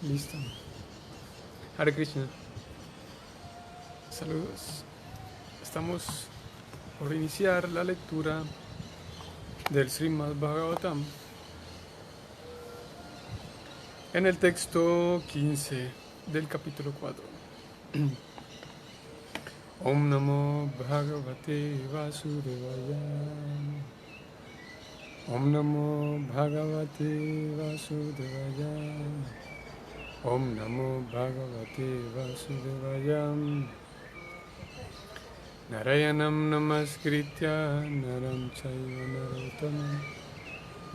Listo. Hare Krishna. Saludos. Estamos por iniciar la lectura del Srimad Bhagavatam en el texto 15 del capítulo 4. Om Namo Bhagavate Vasudevaya. Om Namo Bhagavate Vasudevaya. Om Namo Bhagavate Vasudevaya. Narayanam Namaskritya Naram Chaiva Narottamam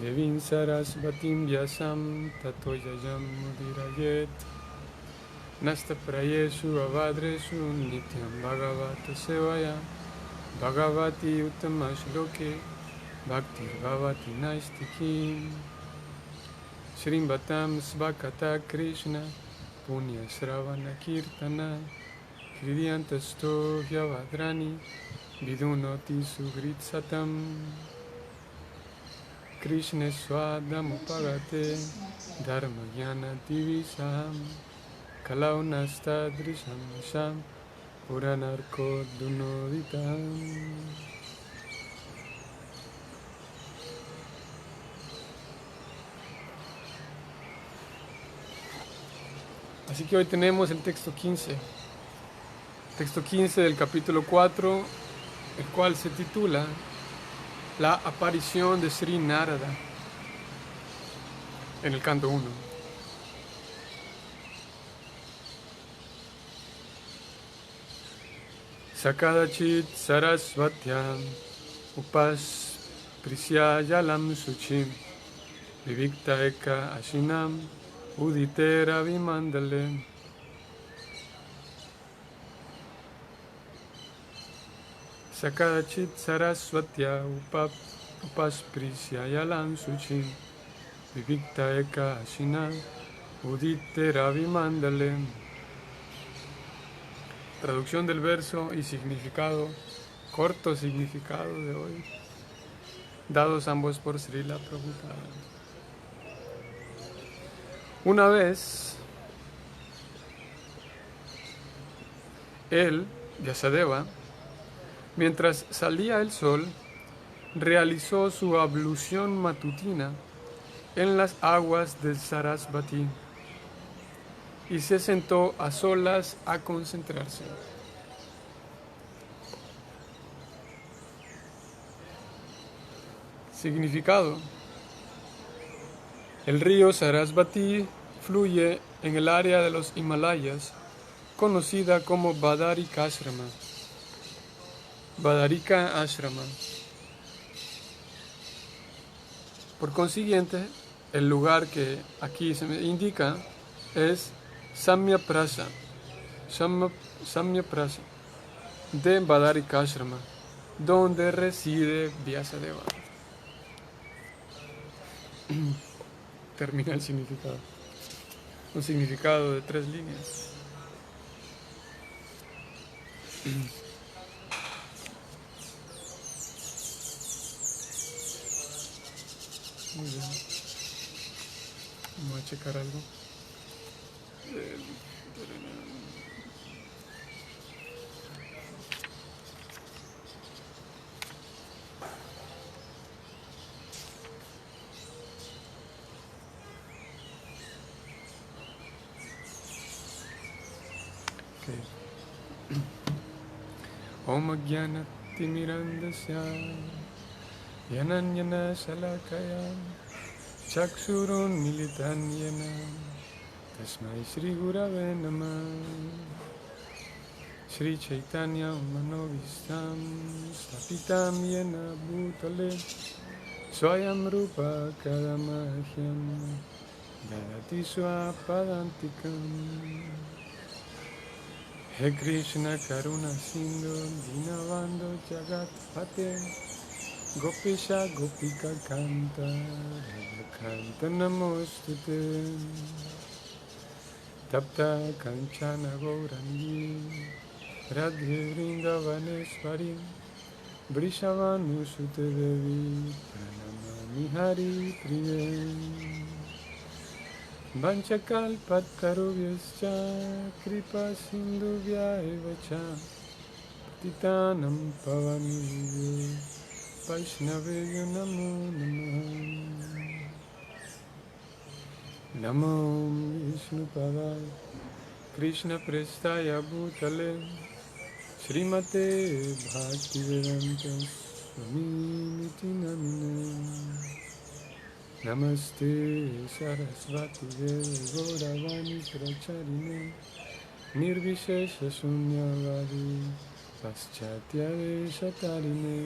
Devim Sarasvatim Vyasam Tato Yayam Mudirayet Nastaprayesu Avadresu Nityam Bhagavata Sevaya Bhagavati Uttama Shloke Bhakti Bhavati Naistiki Shrimbatam Svakata Krishna Punya Sravana Kirtana Hridyantasto Hyavadrani Vidunoti Sugritsatam Krishna Swadamupagate Dharma Jnana Divisam Kalaunasta Drisham Sham Puranarko Dunoditam. Así que hoy tenemos el texto 15. Texto 15 del capítulo 4, el cual se titula La aparición de Sri Narada en el canto 1. Sakadachit Sarasvatyam Upas Prisyajalam Suchim Vivikta Eka Ashinam Uditera Vimandale. Sakadachit Sarasvatya Upasprisyajalam Suchim Vivikta Eka Ashinam Uditera Vimandale. Traducción del verso y significado, corto significado de hoy, dados ambos por Srila Prabhupada. Una vez, él, Vyasadeva, mientras salía el sol, realizó su ablución matutina en las aguas del Sarasvati y se sentó a solas a concentrarse. Significado: el río Sarasvati fluye en el área de los Himalayas, conocida como Badarika Ashrama. Badarika Ashrama. Por consiguiente, el lugar que aquí se me indica es Samyaprasa de Badarika Ashrama, donde reside Vyasadeva. Termina el significado. Un significado de 3 líneas. Muy bien. Vamos a checar algo. Om Jnana Timirandasya Yananyana Shalakaya Chaksurun Militan Yana Tasmai Shri Gurave Namah. Shri Chaitanya Manovistam Stapitam Yena Bhutale Swayam Rupa Kadamahyam Dadati Swapadantikam. He Krishna Karuna Sindhu Dinavando Jagat Pate Gopisha Gopika Kanta Radha Kanta Namostute Tapta Kanchana Gaurangi Radhe Vrindavaneshwari Vrishavanusute Devi Pranamami Hari Priye. Vanchakalpatarubhyascha kripa sindhubhya eva cha patitanam pavanebhyo vaishnaveyo namo namaha. Namo Vishnupadaya Krishna Prestaya Bhutale Srimate Bhaktivedanta Swamiti Namine Namaste Sarasvati Gauravani Pracharine Nirvishesha Sunyavadi Paschatya Veshatarine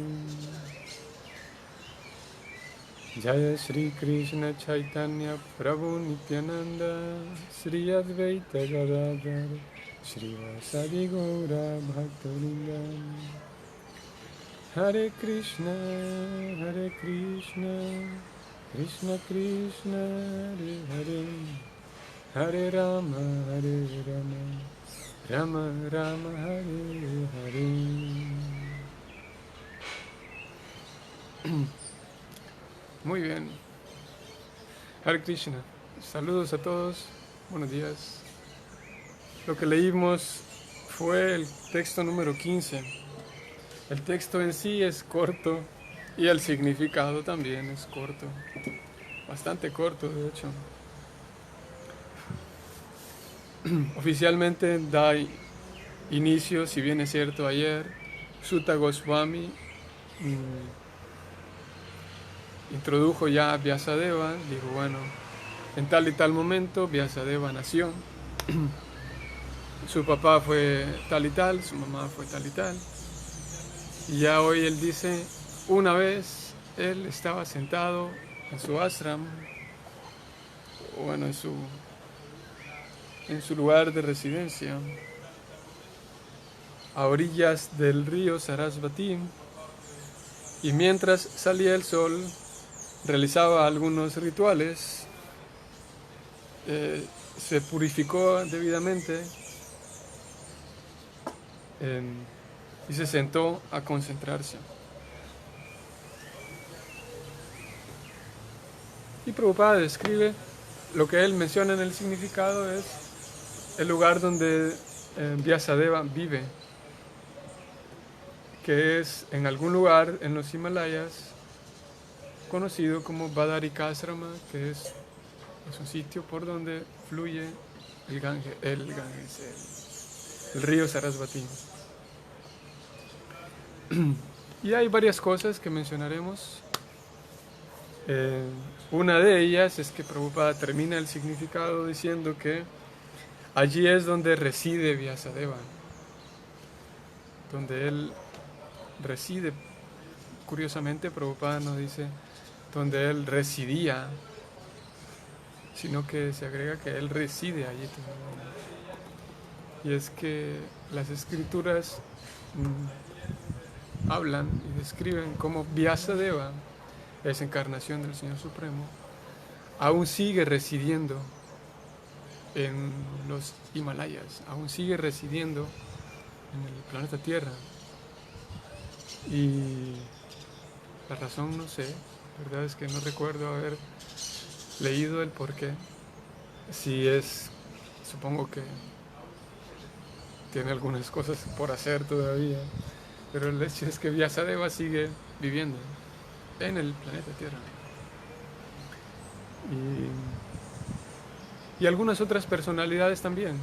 Jaya Shri Krishna Chaitanya Prabhu Nityananda Shri Advaita Gadadhar Shri Vasadi Gaura Bhaktavinda Hare Krishna Krishna Krishna Hare Hare Hare Rama Rama Rama Hare Hare. Muy bien. Hare Krishna. Saludos a todos. Buenos días. Lo que leímos fue el texto número 15. El texto en sí es corto y el significado también es corto. Bastante corto, de hecho. Oficialmente da inicio, si bien es cierto, ayer, Sutta Goswami introdujo ya a Vyasadeva, dijo, bueno, en tal y tal momento Vyasadeva nació, su papá fue tal y tal, su mamá fue tal y tal, y ya hoy él dice, una vez él estaba sentado en su ashram, o bueno, en su lugar de residencia, a orillas del río Sarasvati, y mientras salía el sol, realizaba algunos rituales, se purificó debidamente y se sentó a concentrarse. Y Prabhupada describe lo que él menciona en el significado es el lugar donde Vyasadeva vive, que es en algún lugar en los Himalayas conocido como Badarikasrama, que es un sitio por donde fluye el río Sarasvati. Y hay varias cosas que mencionaremos. Una de ellas es que Prabhupada termina el significado diciendo que allí es donde reside Vyasadeva, donde él reside. Curiosamente, Prabhupada no dice donde él residía, sino que se agrega que él reside allí también. Y es que las escrituras hablan y describen cómo Vyasadeva, esa encarnación del Señor Supremo, aún sigue residiendo en los Himalayas, aún sigue residiendo en el planeta Tierra. Y la razón no sé, la verdad es que no recuerdo haber leído el porqué. Si es, supongo que tiene algunas cosas por hacer todavía, pero el hecho es que Vyasadeva sigue viviendo en el planeta Tierra. Y algunas otras personalidades también,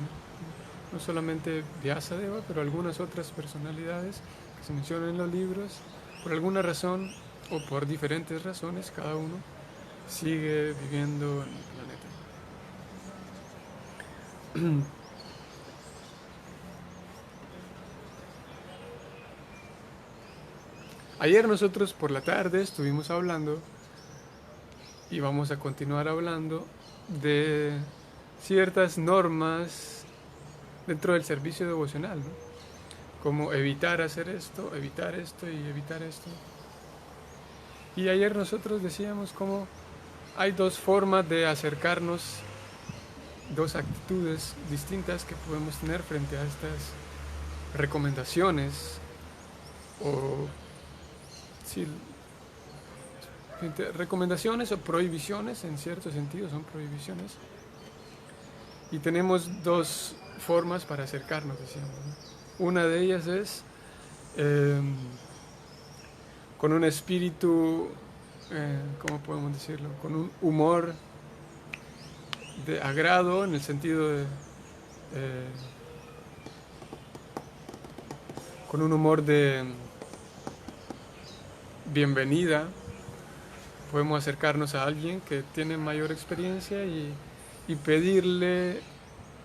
no solamente Vyasadeva, pero algunas otras personalidades que se mencionan en los libros, por alguna razón o por diferentes razones, cada uno sigue viviendo en el planeta. Ayer nosotros por la tarde estuvimos hablando y vamos a continuar hablando de ciertas normas dentro del servicio devocional, ¿no? Como evitar hacer esto y evitar esto. Y ayer nosotros decíamos cómo hay dos formas de acercarnos, dos actitudes distintas que podemos tener frente a estas recomendaciones o sí, recomendaciones o prohibiciones, en cierto sentido son prohibiciones, Y tenemos dos formas para acercarnos, decíamos, ¿no? Una de ellas es con un espíritu, ¿cómo podemos decirlo? Con un humor de agrado, en el sentido de con un humor de bienvenida. Podemos acercarnos a alguien que tiene mayor experiencia y pedirle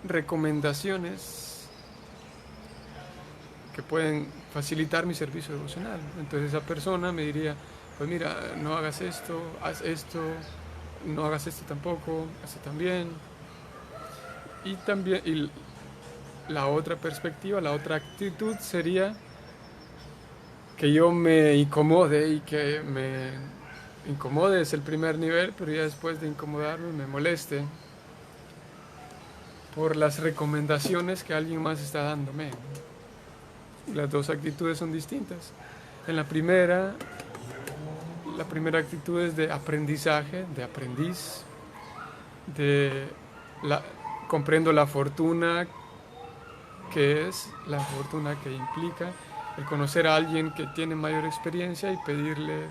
recomendaciones que pueden facilitar mi servicio devocional. Entonces esa persona me diría, pues mira, no hagas esto, haz esto, no hagas esto tampoco, haz esto también. Y también la otra perspectiva, la otra actitud sería que yo me incomode, y que me incomode es el primer nivel, pero ya después de incomodarme me moleste por las recomendaciones que alguien más está dándome. Las dos actitudes son distintas. En la primera actitud es de aprendizaje, de aprendiz, comprendo la fortuna que es, la fortuna que implica el conocer a alguien que tiene mayor experiencia y pedirle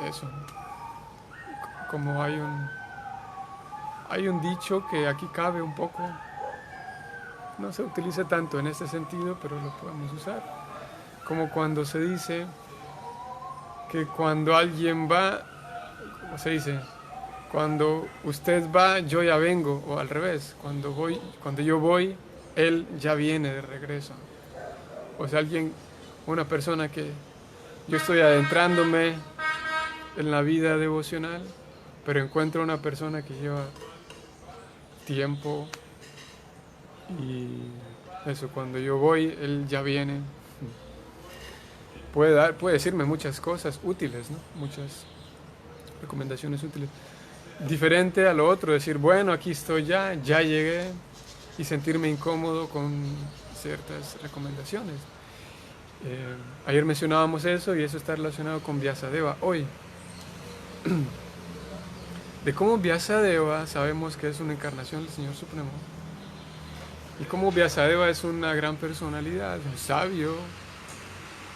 eso. Como hay un dicho que aquí cabe un poco, no se utiliza tanto en este sentido, pero lo podemos usar, como cuando se dice que cuando alguien va, ¿cómo se dice? Cuando usted va, yo ya vengo, o al revés, cuando yo voy, él ya viene de regreso. O sea, una persona que yo estoy adentrándome en la vida devocional, pero encuentro una persona que lleva tiempo y eso, cuando yo voy, él ya viene. Puede decirme muchas cosas útiles, ¿no? Muchas recomendaciones útiles. Diferente a lo otro, decir, bueno, aquí estoy ya llegué, y sentirme incómodo con ciertas recomendaciones. Ayer mencionábamos eso, y eso está relacionado con Vyasadeva hoy. De cómo Vyasadeva sabemos que es una encarnación del Señor Supremo, y cómo Vyasadeva es una gran personalidad, un sabio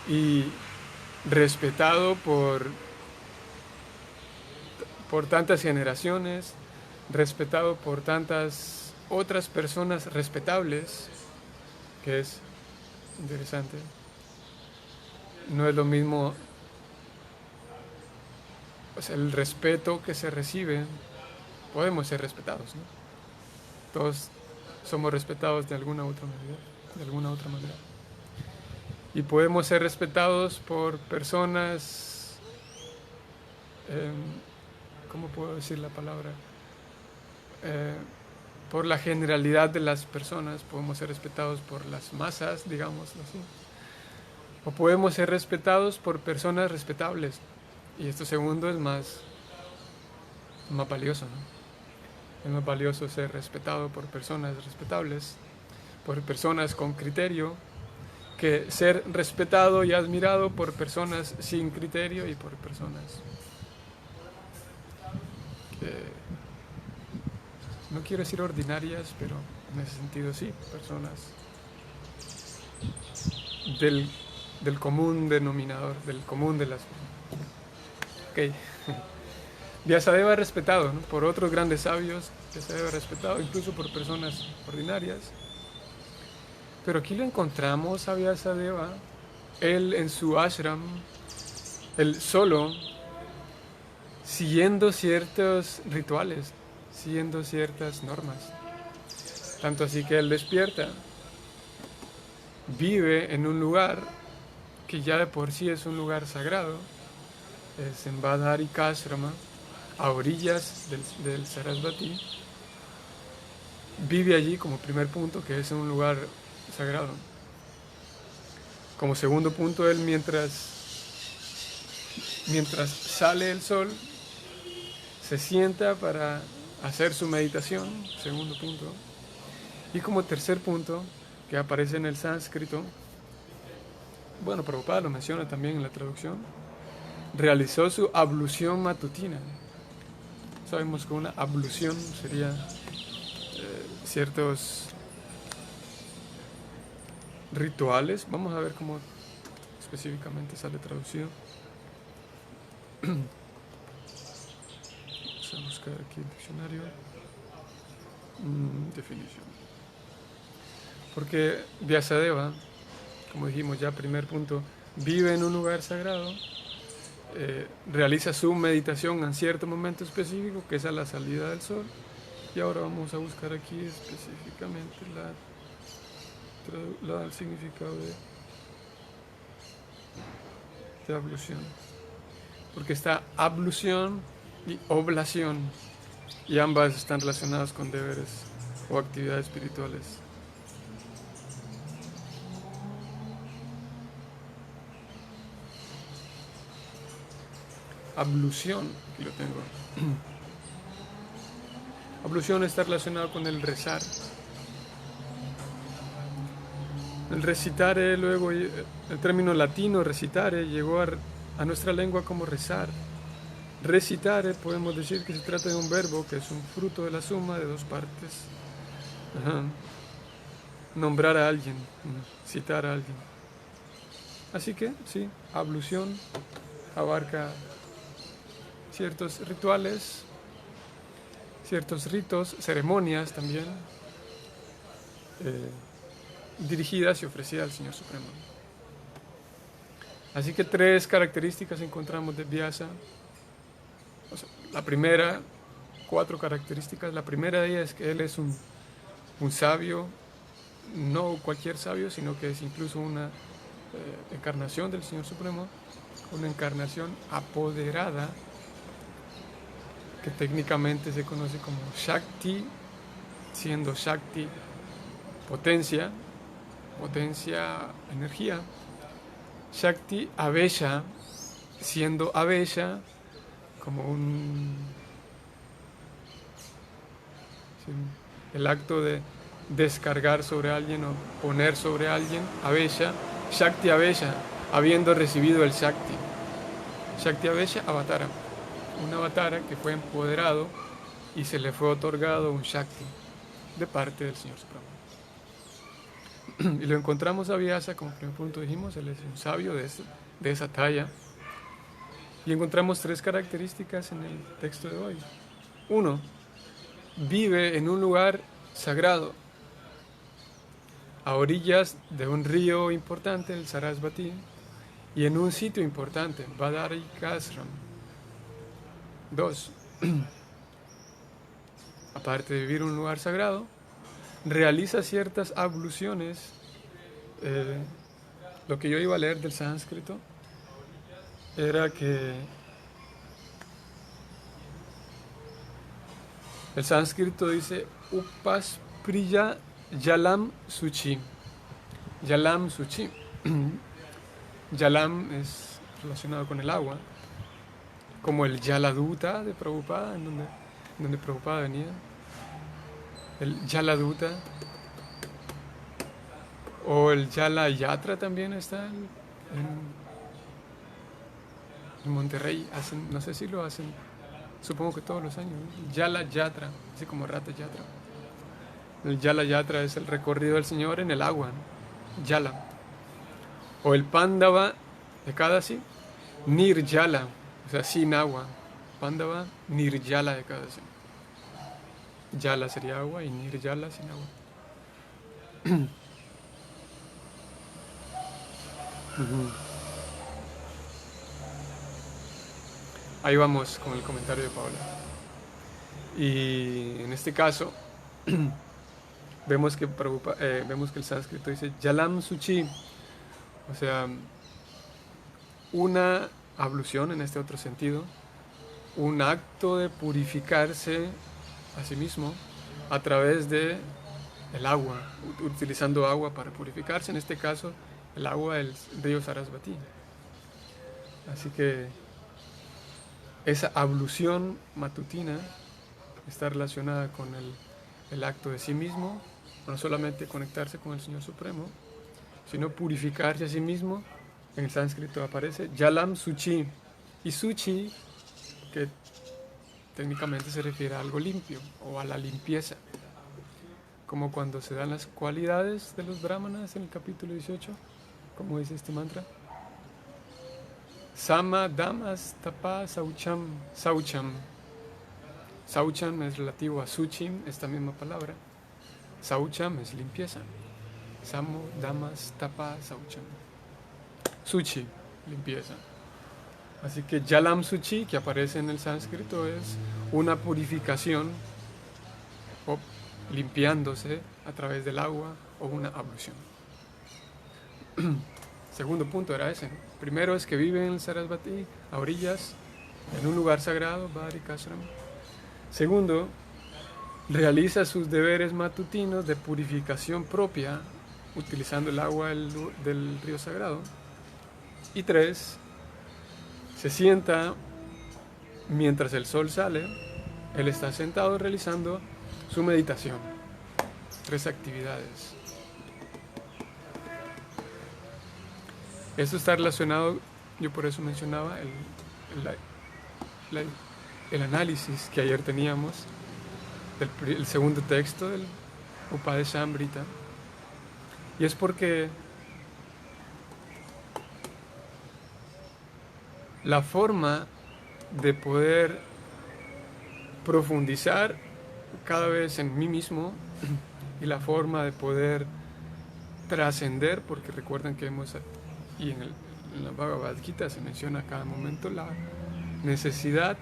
y respetado por tantas generaciones, respetado por tantas otras personas respetables, que es interesante. No es lo mismo, o sea, el respeto que se recibe. Podemos ser respetados, ¿no? Todos somos respetados de alguna u otra manera. Y podemos ser respetados por personas, ¿cómo puedo decir la palabra? Por la generalidad de las personas. Podemos ser respetados por las masas, digámoslo así. O podemos ser respetados por personas respetables. Y esto segundo es más valioso, ¿no? Es más valioso ser respetado por personas respetables, por personas con criterio, que ser respetado y admirado por personas sin criterio y por personas que, no quiero decir ordinarias, pero en ese sentido sí, personas del común denominador, del común de las... Ok. Vyasadeva es respetado, ¿no? Por otros grandes sabios. Vyasadeva es respetado incluso por personas ordinarias. Pero aquí lo encontramos a Vyasadeva, él en su ashram, él solo, siguiendo ciertos rituales, siguiendo ciertas normas. Tanto así que él despierta, vive en un lugar que ya de por sí es un lugar sagrado, es en Badharikashrama, a orillas del Sarasvati. Vive allí como primer punto, que es un lugar sagrado. Como segundo punto, él mientras sale el sol, se sienta para hacer su meditación, segundo punto. Y como tercer punto, que aparece en el sánscrito, bueno, Prabhupada lo menciona también en la traducción, realizó su ablución matutina. Sabemos que una ablución sería ciertos rituales. Vamos a ver cómo específicamente sale traducido. Vamos a buscar aquí el diccionario. Definición. Porque Vyasadeva, como dijimos ya, primer punto, vive en un lugar sagrado, realiza su meditación en cierto momento específico, que es a la salida del sol. Y ahora vamos a buscar aquí específicamente el significado de ablución. Porque está ablución y oblación, y ambas están relacionadas con deberes o actividades espirituales. Ablución, aquí lo tengo. Ablución está relacionado con el rezar. El recitare, luego el término latino recitare llegó a nuestra lengua como rezar. Recitare podemos decir que se trata de un verbo que es un fruto de la suma de dos partes. Nombrar a alguien, citar a alguien. Así que sí, ablución abarca ciertos rituales, ciertos ritos, ceremonias también, dirigidas y ofrecidas al Señor Supremo. Así que 3 características encontramos de Vyasa. O sea, la primera, 4 características. La primera de ellas es que él es un sabio, no cualquier sabio, sino que es incluso una encarnación del Señor Supremo, una encarnación apoderada, que técnicamente se conoce como Shakti, siendo Shakti potencia, energía. Shakti Avesha, siendo Avesha como el acto de descargar sobre alguien o poner sobre alguien. Avesha, Shakti Avesha, habiendo recibido el Shakti. Shakti Avesha, Avatara, un avatara que fue empoderado y se le fue otorgado un Shakti de parte del Señor Supremo. Y lo encontramos a Vyasa, como primer punto dijimos, él es un sabio de esa talla. Y encontramos 3 características en el texto de hoy. 1, vive en un lugar sagrado, a orillas de un río importante, el Sarasvati, y en un sitio importante, Badarikashram. 2, aparte de vivir en un lugar sagrado, realiza ciertas abluciones. Lo que yo iba a leer del sánscrito era que el sánscrito dice Upaspriya Jalam Suchi. Jalam Suchi. Jalam es relacionado con el agua, como el Jaladuta de Prabhupada, en donde Prabhupada venía. El Jaladuta, o el Jala Yatra también está en Monterrey. No sé si lo hacen, supongo que todos los años, ¿no? Jala Yatra, así como Rata Yatra. El Jala Yatra es el recorrido del Señor en el agua, ¿no? Jala. O el Pandava de Kadasi, Nirjala, o sea, sin agua. Pandava, Nirjala de Kadasi. Jala sería agua y Nirjala sin agua. Ahí vamos con el comentario de Paula. Y en este caso vemos que el sánscrito dice Jalam Suchi, o sea, una ablución en este otro sentido, un acto de purificarse a sí mismo a través de el agua, utilizando agua para purificarse, en este caso el agua del río Sarasvati. Así que esa ablución matutina está relacionada con el acto de sí mismo, no solamente conectarse con el Señor Supremo, sino purificarse a sí mismo. En el sánscrito aparece Jalam Suchi, y Suchi, que técnicamente se refiere a algo limpio o a la limpieza. como cuando se dan las cualidades de los brahmanas en el capítulo 18, como dice este mantra. Sama, damas, tapa, saucham, saucham. Saucham es relativo a suchim, esta misma palabra. Saucham es limpieza. Samo, damas, tapa, saucham. Suchi, limpieza. Así que Jalam Suchi, que aparece en el sánscrito, es una purificación o limpiándose a través del agua o una ablución. Segundo punto era ese. Primero es que vive en el Sarasvati, a orillas, en un lugar sagrado, Bharikashram. Segundo, realiza sus deberes matutinos de purificación propia, utilizando el agua del río sagrado. Y tres, se sienta mientras el sol sale, él está sentado realizando su meditación. 3 actividades. Esto está relacionado, yo por eso mencionaba el análisis que ayer teníamos del segundo texto del Upadeshambrita. Y es porque la forma de poder profundizar cada vez en mí mismo y la forma de poder trascender, porque recuerden que y en la Bhagavad Gita se menciona a cada momento la necesidad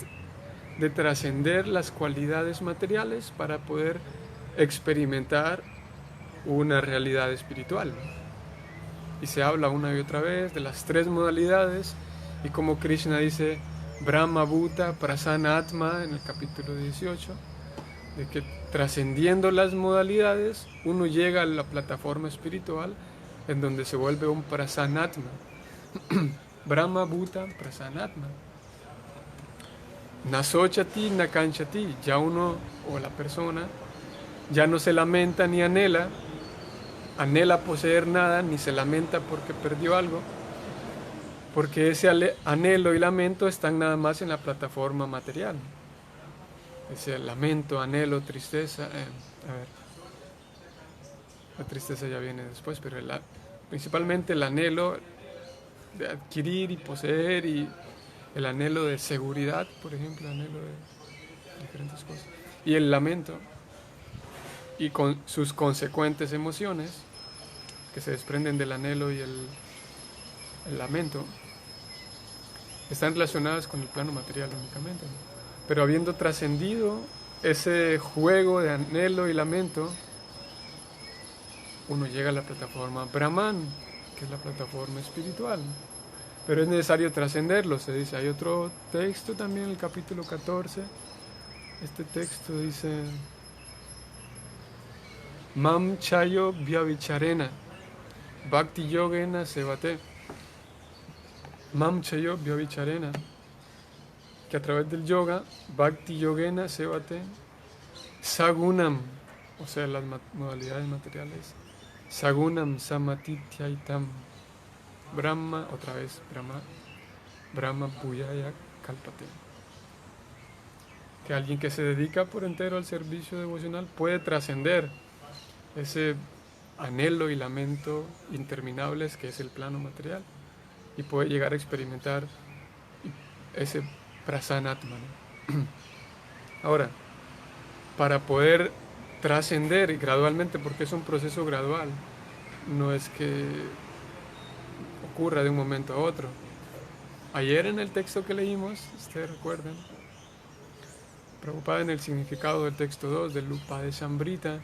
de trascender las cualidades materiales para poder experimentar una realidad espiritual. Y se habla una y otra vez de las 3 modalidades y como Krishna dice Brahma Bhuta Prasana Atma en el capítulo 18, de que trascendiendo las modalidades uno llega a la plataforma espiritual en donde se vuelve un Prasanatma. Brahma Bhuta Prasanatma. Nasochati Nakanchati, ya uno o la persona ya no se lamenta ni anhela poseer nada, ni se lamenta porque perdió algo, porque ese anhelo y lamento están nada más en la plataforma material. Ese lamento, anhelo, tristeza, la tristeza ya viene después, pero principalmente el anhelo de adquirir y poseer y el anhelo de seguridad, por ejemplo, el anhelo de diferentes cosas, y el lamento y con sus consecuentes emociones que se desprenden del anhelo y el lamento están relacionadas con el plano material únicamente, ¿no? Pero habiendo trascendido ese juego de anhelo y lamento, uno llega a la plataforma Brahman, que es la plataforma espiritual. Pero es necesario trascenderlo, se dice. Hay otro texto también, el capítulo 14. Este texto dice: Mam chayo vyavicharena, bhakti yogena sevate. Mam chayo vyavicharena, que a través del yoga, bhakti yogena sevate, sagunam, o sea, las modalidades materiales, sagunam samatityaitam, Brahma, otra vez Brahma Bhuyaya Kalpate. Que alguien que se dedica por entero al servicio devocional puede trascender ese anhelo y lamento interminables que es el plano material y puede llegar a experimentar ese prasanatma, ¿no? Ahora, para poder trascender gradualmente, porque es un proceso gradual, no es que ocurra de un momento a otro. Ayer en el texto que leímos, ustedes recuerdan, Prabhupada en el significado del texto 2 del Upadeshambrita,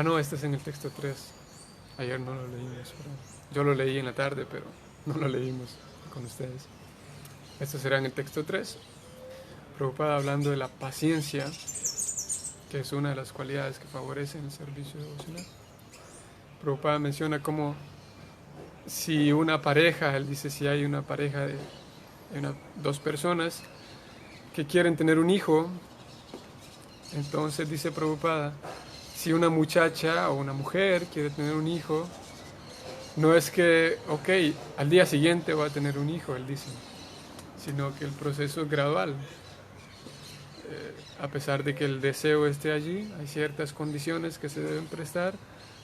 no, este es en el texto 3, ayer no lo leímos, pero yo lo leí en la tarde, pero no lo leímos con ustedes. Esto será en el texto 3, Prabhupada hablando de la paciencia, que es una de las cualidades que favorecen el servicio devocional. Prabhupada menciona cómo si una pareja, él dice, si hay una pareja de 2 personas que quieren tener un hijo, entonces dice Prabhupada, si una muchacha o una mujer quiere tener un hijo, no es que, al día siguiente va a tener un hijo, él dice, sino que el proceso es gradual. a pesar de que el deseo esté allí, hay ciertas condiciones que se deben prestar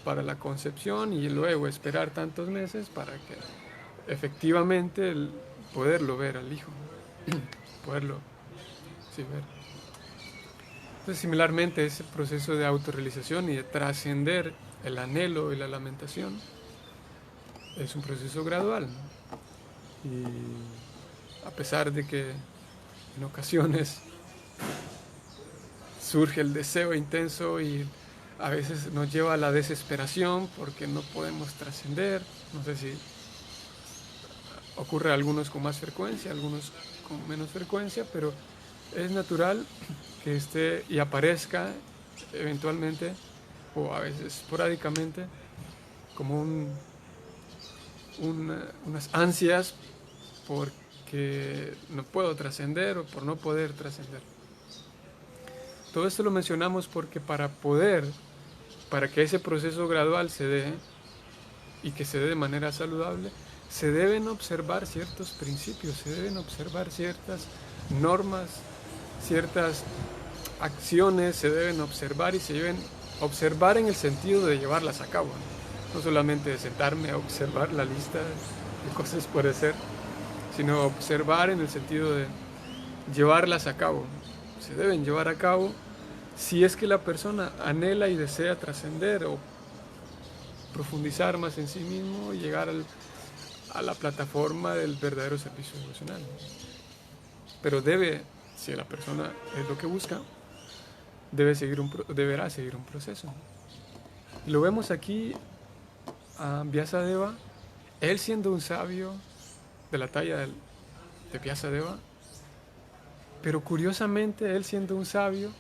para la concepción y luego esperar tantos meses para que efectivamente poderlo ver al hijo, poderlo sí, ver. Entonces, similarmente, ese proceso de autorrealización y de trascender el anhelo y la lamentación es un proceso gradual, ¿no? Y a pesar de que en ocasiones surge el deseo intenso y a veces nos lleva a la desesperación porque no podemos trascender, no sé si ocurre a algunos con más frecuencia, algunos con menos frecuencia, pero es natural que esté y aparezca eventualmente o a veces esporádicamente como unas ansias porque no puedo trascender o por no poder trascender. Todo esto lo mencionamos porque para que ese proceso gradual se dé y que se dé de manera saludable, se deben observar ciertos principios, se deben observar ciertas normas, ciertas acciones, se deben observar y se deben observar en el sentido de llevarlas a cabo. No solamente de sentarme a observar la lista de cosas por hacer, sino observar en el sentido de llevarlas a cabo. Se deben llevar a cabo si es que la persona anhela y desea trascender o profundizar más en sí mismo y llegar a la plataforma del verdadero servicio devocional. Pero si la persona es lo que busca, deberá seguir un proceso. Y lo vemos aquí a Vyasadeva, él siendo un sabio de la talla de Vyasadeva, pero curiosamente él siendo un sabio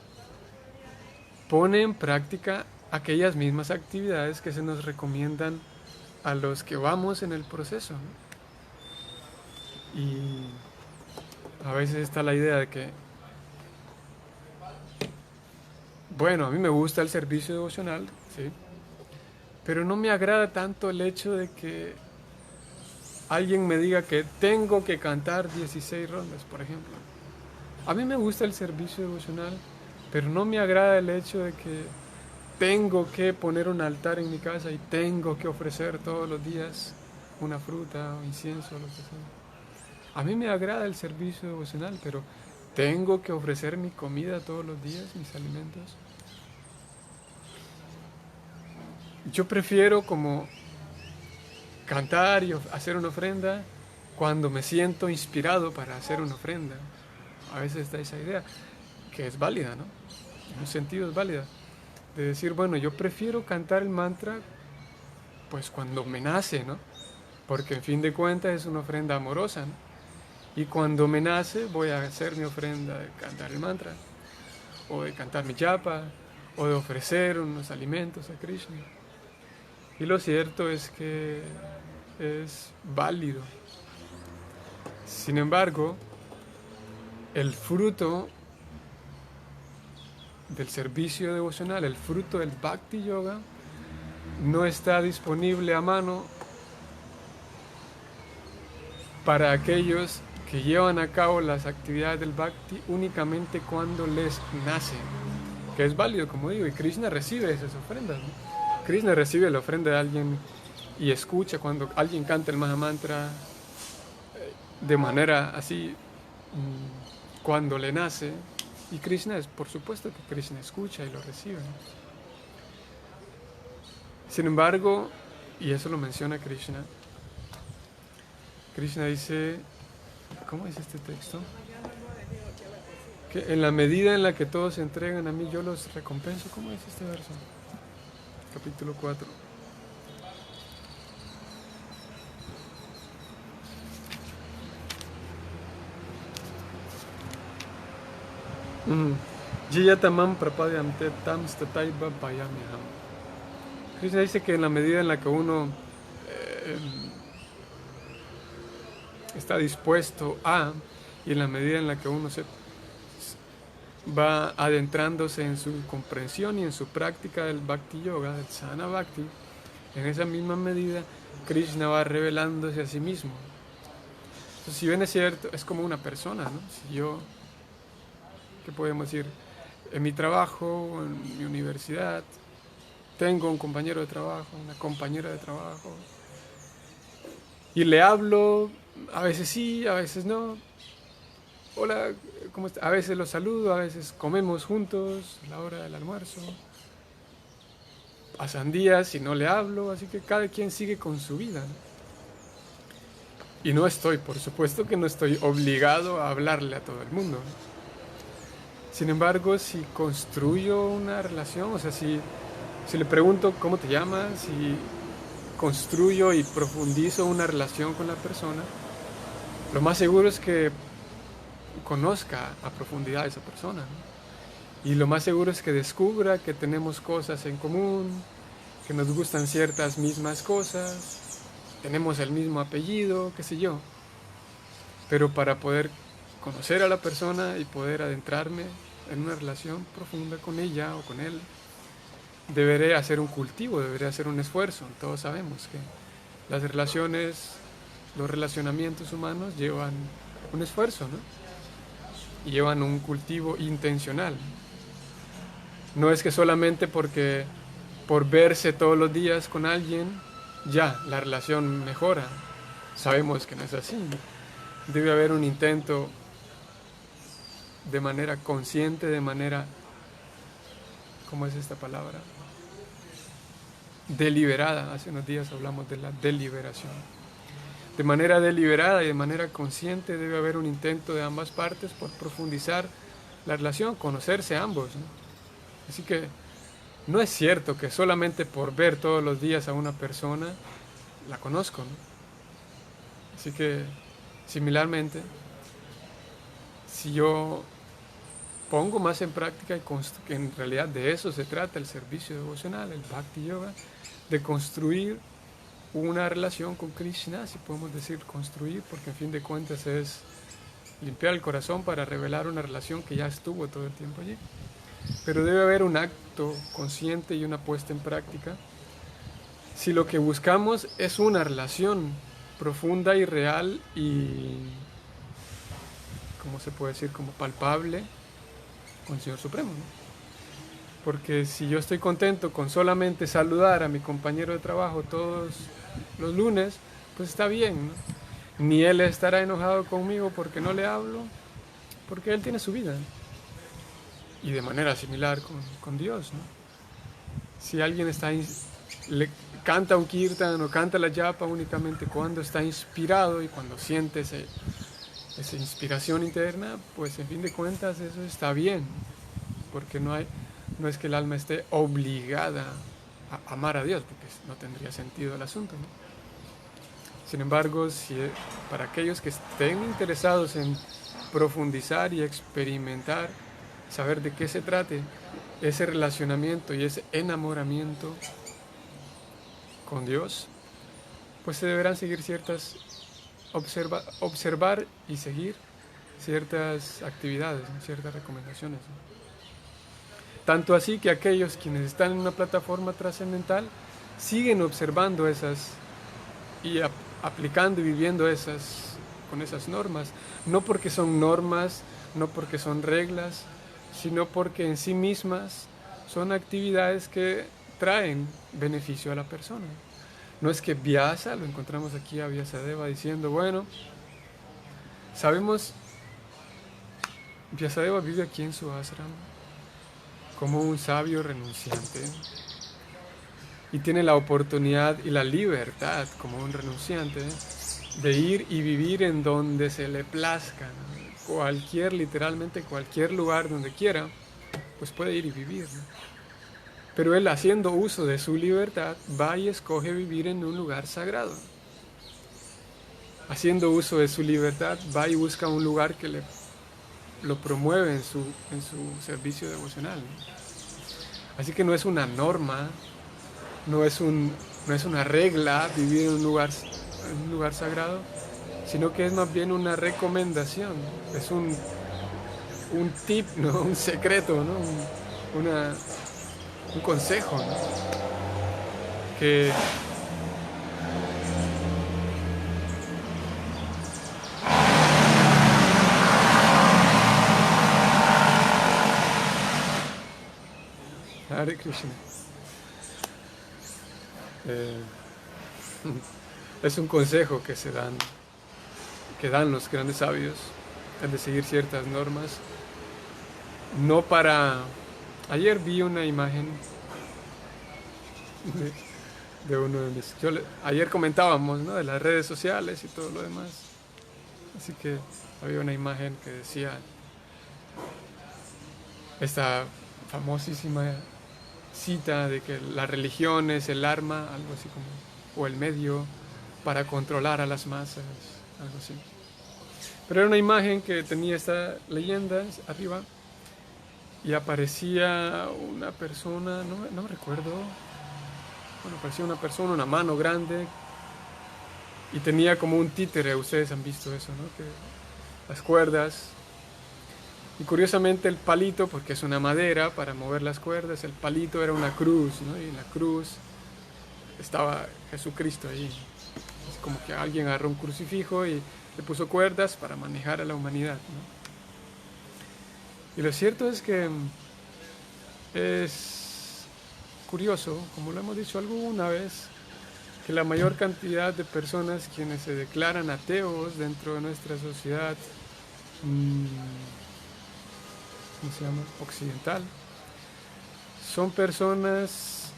pone en práctica aquellas mismas actividades que se nos recomiendan a los que vamos en el proceso, ¿no? Y a veces está la idea de que, bueno, a mí me gusta el servicio devocional, sí, pero no me agrada tanto el hecho de que alguien me diga que tengo que cantar 16 rondas, por ejemplo. A mí me gusta el servicio devocional, pero no me agrada el hecho de que tengo que poner un altar en mi casa y tengo que ofrecer todos los días una fruta o incienso o lo que sea. A mí me agrada el servicio devocional, pero tengo que ofrecer mi comida todos los días, mis alimentos. Yo prefiero como cantar y hacer una ofrenda cuando me siento inspirado para hacer una ofrenda. A veces está esa idea, que es válida, ¿no? En un sentido es válida. De decir, bueno, yo prefiero cantar el mantra pues cuando me nace, ¿no? Porque en fin de cuentas es una ofrenda amorosa, ¿no? Y cuando me nace voy a hacer mi ofrenda de cantar el mantra, o de cantar mi japa, o de ofrecer unos alimentos a Krishna. Y lo cierto es que es válido. Sin embargo, el fruto del servicio devocional, el fruto del Bhakti Yoga, no está disponible a mano para aquellos que llevan a cabo las actividades del Bhakti únicamente cuando les nace, que es válido, como digo, y Krishna recibe esas ofrendas, ¿no? Krishna recibe la ofrenda de alguien y escucha cuando alguien canta el Mahamantra de manera así, cuando le nace, y Krishna por supuesto que Krishna escucha y lo recibe. Sin embargo, y eso lo menciona Krishna, Krishna dice, ¿cómo dice este texto? Que en la medida en la que todos se entregan a mí, yo los recompenso. ¿Cómo dice este verso? Capítulo 4. Jiyatamam prapadyam te tam stataiva vayamiham. Krishna dice que en la medida en la que uno está dispuesto y en la medida en la que uno se va adentrándose en su comprensión y en su práctica del Bhakti Yoga, del Sadhana Bhakti, en esa misma medida Krishna va revelándose a sí mismo. Entonces, si bien es cierto, es como una persona, ¿no? Si yo que podemos decir, en mi trabajo, en mi universidad, tengo un compañero de trabajo, una compañera de trabajo, y le hablo, a veces sí, a veces no. Hola, ¿cómo está? A veces los saludo, a veces comemos juntos a la hora del almuerzo. Pasan días y no le hablo, así que cada quien sigue con su vida, ¿no? Y no estoy, por supuesto que no estoy obligado a hablarle a todo el mundo, ¿no? Sin embargo, si construyo una relación, o sea, si le pregunto cómo te llamas, si construyo y profundizo una relación con la persona, lo más seguro es que conozca a profundidad a esa persona, ¿no? Y lo más seguro es que descubra que tenemos cosas en común, que nos gustan ciertas mismas cosas, tenemos el mismo apellido, qué sé yo. Pero para poder conocer a la persona y poder adentrarme en una relación profunda con ella o con él, deberé hacer un cultivo, deberé hacer un esfuerzo. Todos sabemos que las relaciones, los relacionamientos humanos llevan un esfuerzo, ¿no? Y llevan un cultivo intencional. No es que solamente porque por verse todos los días con alguien, ya la relación mejora. Sabemos que no es así. Debe haber un intento de manera consciente, de manera, ¿cómo es esta palabra? Deliberada. Hace unos días hablamos de la deliberación. De manera deliberada y de manera consciente debe haber un intento de ambas partes por profundizar la relación, conocerse ambos, ¿no? Así que no es cierto que solamente por ver todos los días a una persona la conozco, ¿no? Así que, similarmente, si yo pongo más en práctica, que en realidad de eso se trata el servicio devocional, el Bhakti Yoga, de construir una relación con Krishna, si podemos decir construir, porque en fin de cuentas es limpiar el corazón para revelar una relación que ya estuvo todo el tiempo allí. Pero debe haber un acto consciente y una puesta en práctica. Si lo que buscamos es una relación profunda y real y, ¿cómo se puede decir? Como palpable con el Señor Supremo, ¿no? Porque si yo estoy contento con solamente saludar a mi compañero de trabajo todos los lunes, pues está bien, ¿no? Ni él estará enojado conmigo porque no le hablo, porque él tiene su vida. Y de manera similar con Dios, ¿no? Si alguien le canta un kirtan o canta la japa únicamente cuando está inspirado y cuando siente esa inspiración interna, pues en fin de cuentas eso está bien, porque no es que el alma esté obligada a amar a Dios, porque no tendría sentido el asunto, ¿no? Sin embargo, para aquellos que estén interesados en profundizar y experimentar, saber de qué se trate ese relacionamiento y ese enamoramiento con Dios, pues se deberán seguir observar y seguir ciertas actividades, ciertas recomendaciones. Tanto así que aquellos quienes están en una plataforma trascendental siguen observando esas y aplicando y viviendo con esas normas, no porque son normas, no porque son reglas, sino porque en sí mismas son actividades que traen beneficio a la persona. No es que Vyasa, lo encontramos aquí a Vyasadeva diciendo, bueno, sabemos, Vyasadeva vive aquí en su ashram como un sabio renunciante y tiene la oportunidad y la libertad como un renunciante de ir y vivir en donde se le plazca, ¿no? Literalmente cualquier lugar donde quiera, pues puede ir y vivir, ¿no? Pero él, haciendo uso de su libertad, va y escoge vivir en un lugar sagrado. Haciendo uso de su libertad, va y busca un lugar que lo promueve en su servicio devocional, ¿no? Así que no es una norma, no es una regla vivir en un lugar sagrado, sino que es más bien una recomendación, es un tip, ¿no? Un secreto, ¿no? Un consejo, ¿no? Que Hare Krishna. Es un consejo que dan los grandes sabios, el de seguir ciertas normas. No para... Ayer vi una imagen de uno de mis... Ayer comentábamos, ¿no?, de las redes sociales y todo lo demás. Así que había una imagen que decía esta famosísima cita de que la religión es el arma, algo así como, o el medio para controlar a las masas, algo así. Pero era una imagen que tenía esta leyenda arriba y aparecía una persona, no recuerdo, bueno, parecía una persona, una mano grande y tenía como un títere. Ustedes han visto eso, ¿no? Que las cuerdas, y curiosamente el palito, porque es una madera para mover las cuerdas, el palito era una cruz, ¿no? Y en la cruz estaba Jesucristo ahí. Es como que alguien agarró un crucifijo y le puso cuerdas para manejar a la humanidad, ¿no? Y lo cierto es que es curioso, como lo hemos dicho alguna vez, que la mayor cantidad de personas quienes se declaran ateos dentro de nuestra sociedad, ¿cómo se llama?, occidental, son personas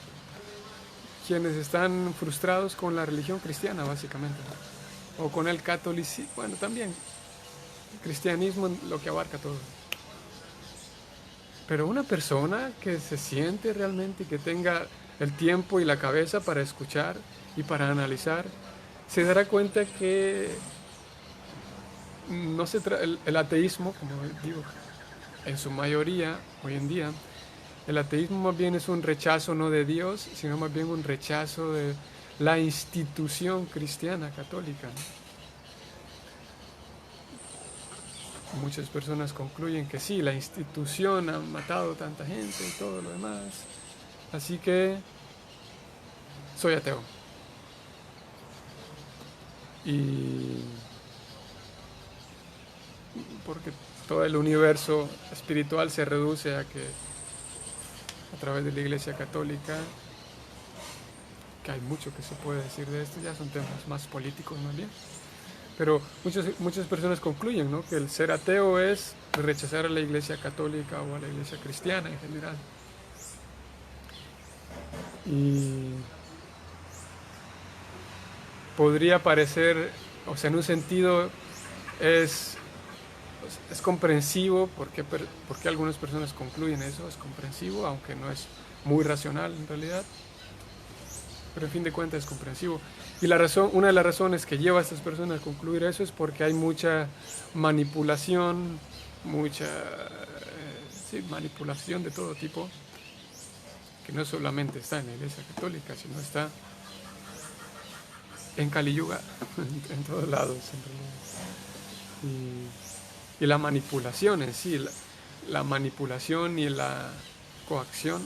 quienes están frustrados con la religión cristiana, básicamente, ¿no? O con el catolicismo, bueno, también el cristianismo, lo que abarca todo. Pero una persona que se siente realmente y que tenga el tiempo y la cabeza para escuchar y para analizar, se dará cuenta que no se el ateísmo, como digo, en su mayoría hoy en día, el ateísmo más bien es un rechazo no de Dios, sino más bien un rechazo de la institución cristiana católica, ¿no? Muchas personas concluyen que sí, la institución ha matado tanta gente y todo lo demás, así que soy ateo. Y porque todo el universo espiritual se reduce a que a través de la Iglesia Católica, que hay mucho que se puede decir de esto, ya son temas más políticos más bien, pero muchas personas concluyen, ¿no?, que el ser ateo es rechazar a la Iglesia Católica o a la Iglesia cristiana en general. Y podría parecer, o sea, en un sentido es comprensivo porque algunas personas concluyen eso, es comprensivo, aunque no es muy racional en realidad, pero en fin de cuentas es comprensivo. Y una de las razones que lleva a estas personas a concluir eso es porque hay mucha manipulación, manipulación de todo tipo, que no solamente está en la Iglesia Católica, sino está en Kali Yuga, en todos lados en realidad. Y la manipulación en sí, la manipulación y la coacción,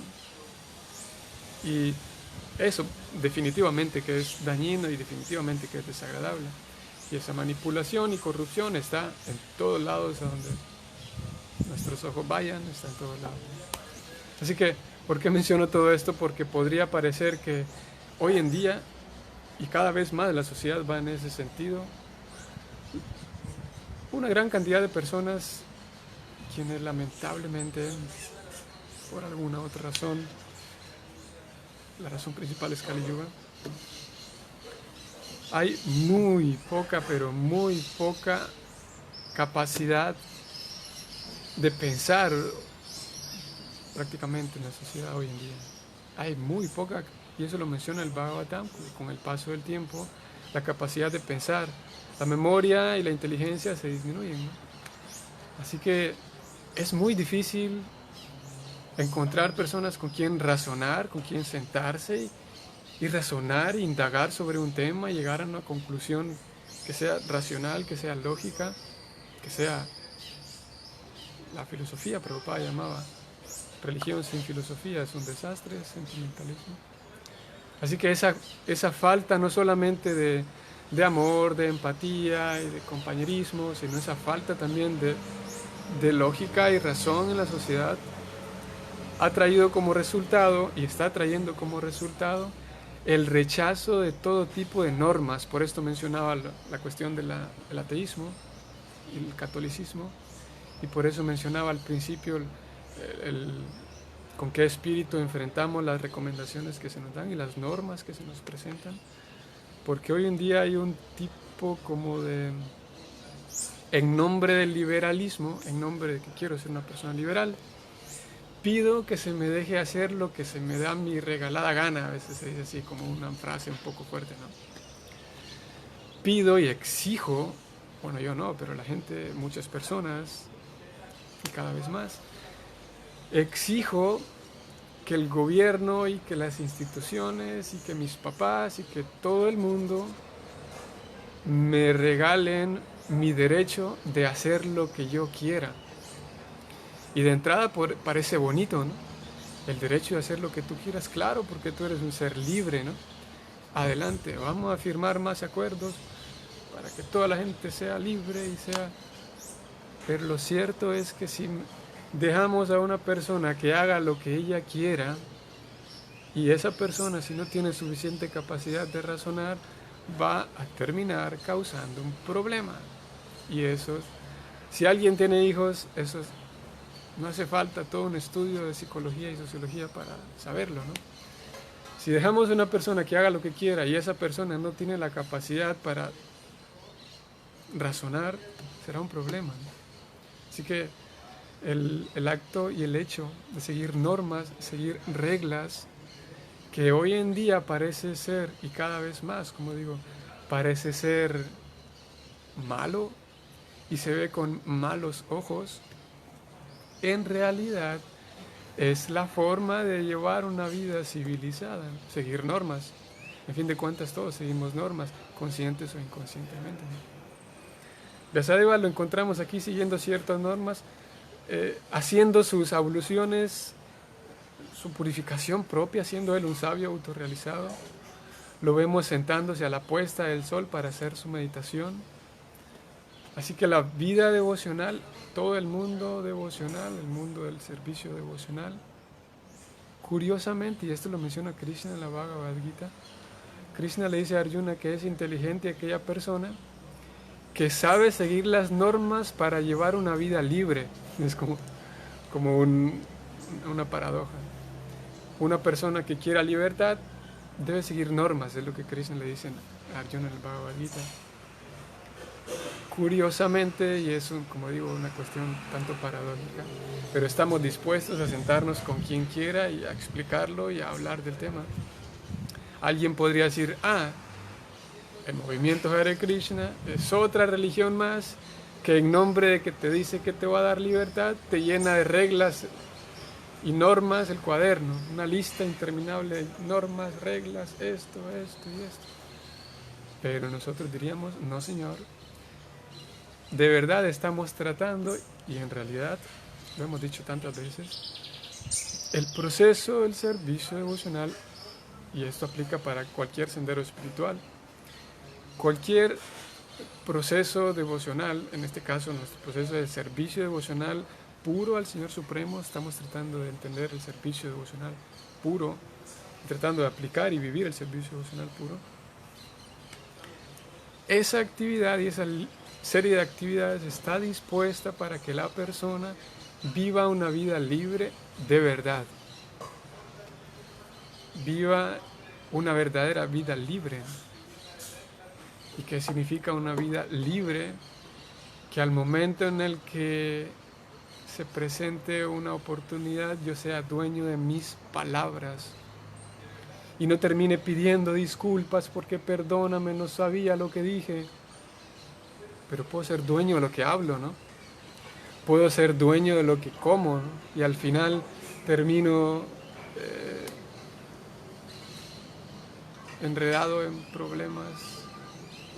y eso definitivamente que es dañino y definitivamente que es desagradable. Y esa manipulación y corrupción está en todos lados a donde nuestros ojos vayan, está en todos lados. Así que, ¿por qué menciono todo esto? Porque podría parecer que hoy en día, y cada vez más la sociedad va en ese sentido, una gran cantidad de personas quienes lamentablemente, por alguna otra razón, la razón principal es Kali Yuga, hay muy poca, pero muy poca capacidad de pensar prácticamente en la sociedad hoy en día. Hay muy poca, y eso lo menciona el Bhagavatam, con el paso del tiempo, la capacidad de pensar, la memoria y la inteligencia se disminuyen, ¿no? Así que es muy difícil encontrar personas con quien razonar, con quien sentarse y razonar, indagar sobre un tema y llegar a una conclusión que sea racional, que sea lógica, que sea la filosofía. Prabhupada llamaba religión sin filosofía es un desastre, es sentimentalismo. Así que esa falta no solamente de amor, de empatía y de compañerismo, sino esa falta también de lógica y razón en la sociedad ha traído como resultado y está trayendo como resultado el rechazo de todo tipo de normas. Por esto mencionaba la cuestión del ateísmo y el catolicismo, y por eso mencionaba al principio con qué espíritu enfrentamos las recomendaciones que se nos dan y las normas que se nos presentan, porque hoy en día hay un tipo como de, en nombre del liberalismo, en nombre de que quiero ser una persona liberal, pido que se me deje hacer lo que se me da mi regalada gana. A veces se dice así como una frase un poco fuerte, ¿no? Pido y exijo, bueno, yo no, pero la gente, muchas personas, y cada vez más, exijo que el gobierno y que las instituciones y que mis papás y que todo el mundo me regalen mi derecho de hacer lo que yo quiera. Y de entrada parece bonito, ¿no? El derecho de hacer lo que tú quieras, claro, porque tú eres un ser libre, ¿no? Adelante, vamos a firmar más acuerdos para que toda la gente sea libre y sea... Pero lo cierto es que si dejamos a una persona que haga lo que ella quiera, y esa persona, si no tiene suficiente capacidad de razonar, va a terminar causando un problema. Y eso, si alguien tiene hijos, eso no hace falta todo un estudio de psicología y sociología para saberlo, ¿no? Si dejamos a una persona que haga lo que quiera y esa persona no tiene la capacidad para razonar, será un problema, ¿no? Así que el acto y el hecho de seguir normas, seguir reglas, que hoy en día parece ser, y cada vez más, como digo, parece ser malo y se ve con malos ojos, en realidad es la forma de llevar una vida civilizada, seguir normas. En fin de cuentas todos seguimos normas, conscientes o inconscientemente. Beasadeva lo encontramos aquí siguiendo ciertas normas, haciendo sus abluciones, su purificación propia, siendo él un sabio autorrealizado. Lo vemos sentándose a la puesta del sol para hacer su meditación. Así que la vida devocional, todo el mundo devocional, el mundo del servicio devocional, curiosamente, y esto lo menciona Krishna en la Bhagavad Gita, Krishna le dice a Arjuna que es inteligente aquella persona que sabe seguir las normas para llevar una vida libre. Es como una paradoja. Una persona que quiera libertad debe seguir normas, es lo que Krishna le dice a Arjuna en el Bhagavad Gita. Curiosamente, y es como digo, una cuestión tanto paradójica, pero estamos dispuestos a sentarnos con quien quiera y a explicarlo y a hablar del tema. Alguien podría decir, el movimiento Hare Krishna es otra religión más que en nombre de que te dice que te va a dar libertad, te llena de reglas y normas el cuaderno, una lista interminable de normas, reglas, esto y esto. Pero nosotros diríamos, no señor, de verdad estamos tratando, y en realidad, lo hemos dicho tantas veces, el proceso del servicio devocional, y esto aplica para cualquier sendero espiritual, cualquier proceso devocional, en este caso nuestro proceso de servicio devocional puro al Señor Supremo, estamos tratando de entender el servicio devocional puro, tratando de aplicar y vivir el servicio devocional puro. Esa actividad y esa serie de actividades está dispuesta para que la persona viva una vida libre de verdad, viva una verdadera vida libre. ¿Y qué significa una vida libre? Que al momento en el que se presente una oportunidad yo sea dueño de mis palabras y no termine pidiendo disculpas porque perdóname, no sabía lo que dije. Pero puedo ser dueño de lo que hablo, ¿no? Puedo ser dueño de lo que como, ¿no? Y al final termino enredado en problemas.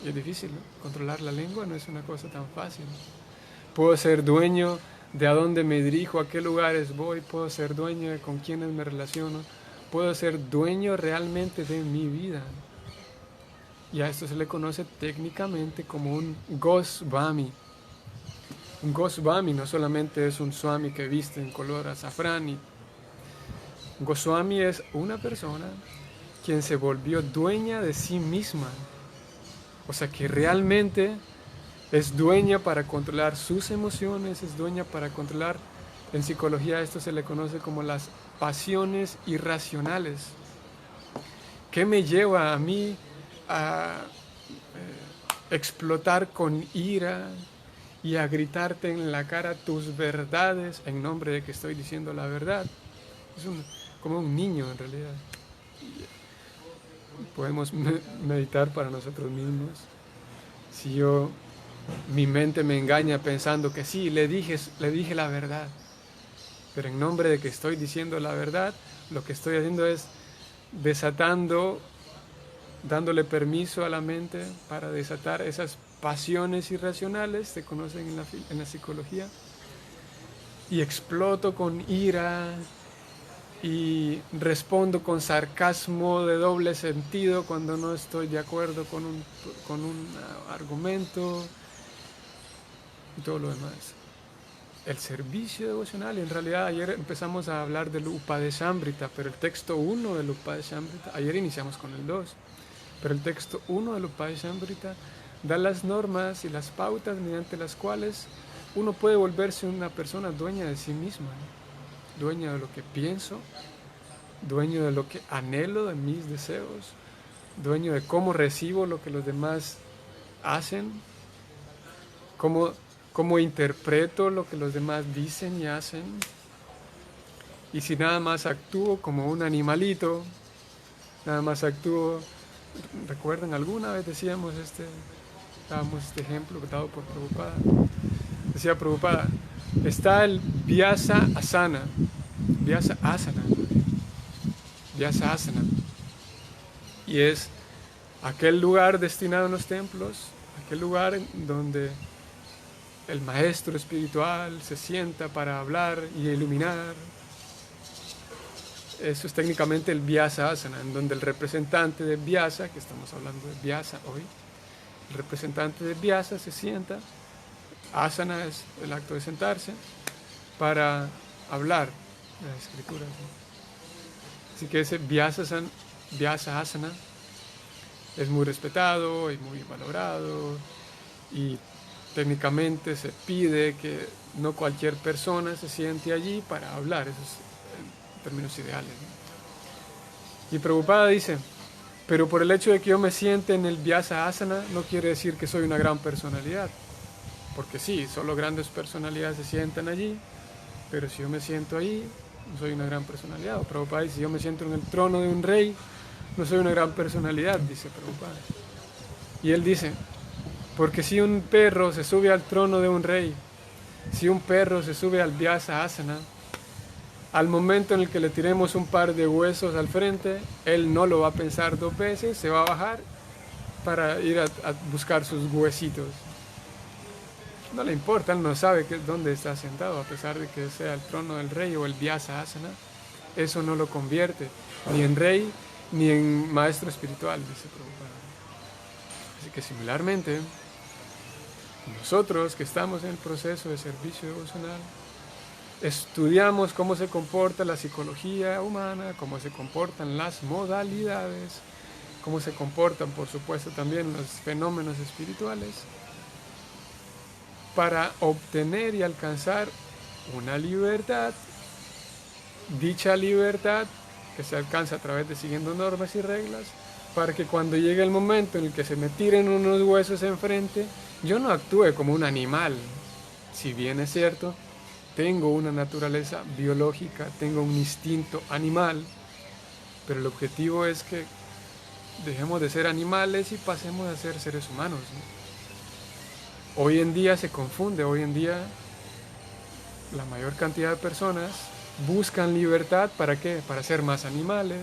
Y es difícil, ¿no? Controlar la lengua no es una cosa tan fácil. Puedo ser dueño de a dónde me dirijo, a qué lugares voy, puedo ser dueño de con quiénes me relaciono, puedo ser dueño realmente de mi vida. Y a esto se le conoce técnicamente como un Goswami. Un Goswami no solamente es un swami que viste en color azafrán y Goswami es una persona quien se volvió dueña de sí misma. O sea que realmente es dueña para controlar sus emociones, es dueña para controlar, en psicología esto se le conoce como las pasiones irracionales. ¿Qué me lleva a mí a explotar con ira y a gritarte en la cara tus verdades en nombre de que estoy diciendo la verdad? Es como un niño en realidad. Podemos meditar para nosotros mismos. Si mi mente me engaña pensando que sí, le dije la verdad, pero en nombre de que estoy diciendo la verdad, lo que estoy haciendo es desatando, dándole permiso a la mente para desatar esas pasiones irracionales, se conocen en la psicología, y exploto con ira y respondo con sarcasmo de doble sentido cuando no estoy de acuerdo con un argumento y todo lo demás. El servicio devocional, en realidad ayer empezamos a hablar del Upadeshambrita, pero el texto 1 del Upadeshambrita, ayer iniciamos con el 2, pero el texto 1 del Upadeshambrita da las normas y las pautas mediante las cuales uno puede volverse una persona dueña de sí misma, ¿no? Dueña de lo que pienso, dueño de lo que anhelo, de mis deseos, dueño de cómo recibo lo que los demás hacen, cómo interpreto lo que los demás dicen y hacen. Y si nada más actúo como un animalito, nada más actúo, ¿recuerdan? Alguna vez dábamos este ejemplo dado por Prabhupada. Decía Prabhupada, está el Vyasa Asana, Vyasa Asana, Vyasa Asana, y es aquel lugar destinado en los templos, aquel lugar donde el maestro espiritual se sienta para hablar y iluminar. Eso es técnicamente el Vyasa Asana, en donde el representante de Vyasa, que estamos hablando de Vyasa hoy, el representante de Vyasa se sienta. Asana es el acto de sentarse para hablar de las escrituras, ¿no? Así que ese Vyasa Asana es muy respetado y muy valorado, y técnicamente se pide que no cualquier persona se siente allí para hablar, esos en términos ideales, ¿no? Y Prabhupada dice, pero por el hecho de que yo me siente en el Vyasa Asana no quiere decir que soy una gran personalidad, porque sí, solo grandes personalidades se sientan allí, pero si yo me siento ahí, no soy una gran personalidad. O Prabhupada dice, si yo me siento en el trono de un rey, no soy una gran personalidad, dice Prabhupada. Y él dice, porque si un perro se sube al trono de un rey, si un perro se sube al Vyasa Asana, al momento en el que le tiremos un par de huesos al frente, él no lo va a pensar dos veces, se va a bajar para ir a buscar sus huesitos. No le importa, él no sabe dónde está sentado, a pesar de que sea el trono del rey o el Vyasa Asana. Eso no lo convierte ni en rey ni en maestro espiritual, dice Prabhupada. Así que similarmente, nosotros que estamos en el proceso de servicio devocional, estudiamos cómo se comporta la psicología humana, cómo se comportan las modalidades, cómo se comportan, por supuesto, también los fenómenos espirituales, para obtener y alcanzar una libertad. Dicha libertad que se alcanza a través de siguiendo normas y reglas, para que cuando llegue el momento en el que se me tiren unos huesos enfrente, yo no actúe como un animal. Si bien es cierto, tengo una naturaleza biológica, tengo un instinto animal, pero el objetivo es que dejemos de ser animales y pasemos a ser seres humanos, ¿no? Hoy en día se confunde, hoy en día la mayor cantidad de personas buscan libertad, ¿para qué? Para ser más animales,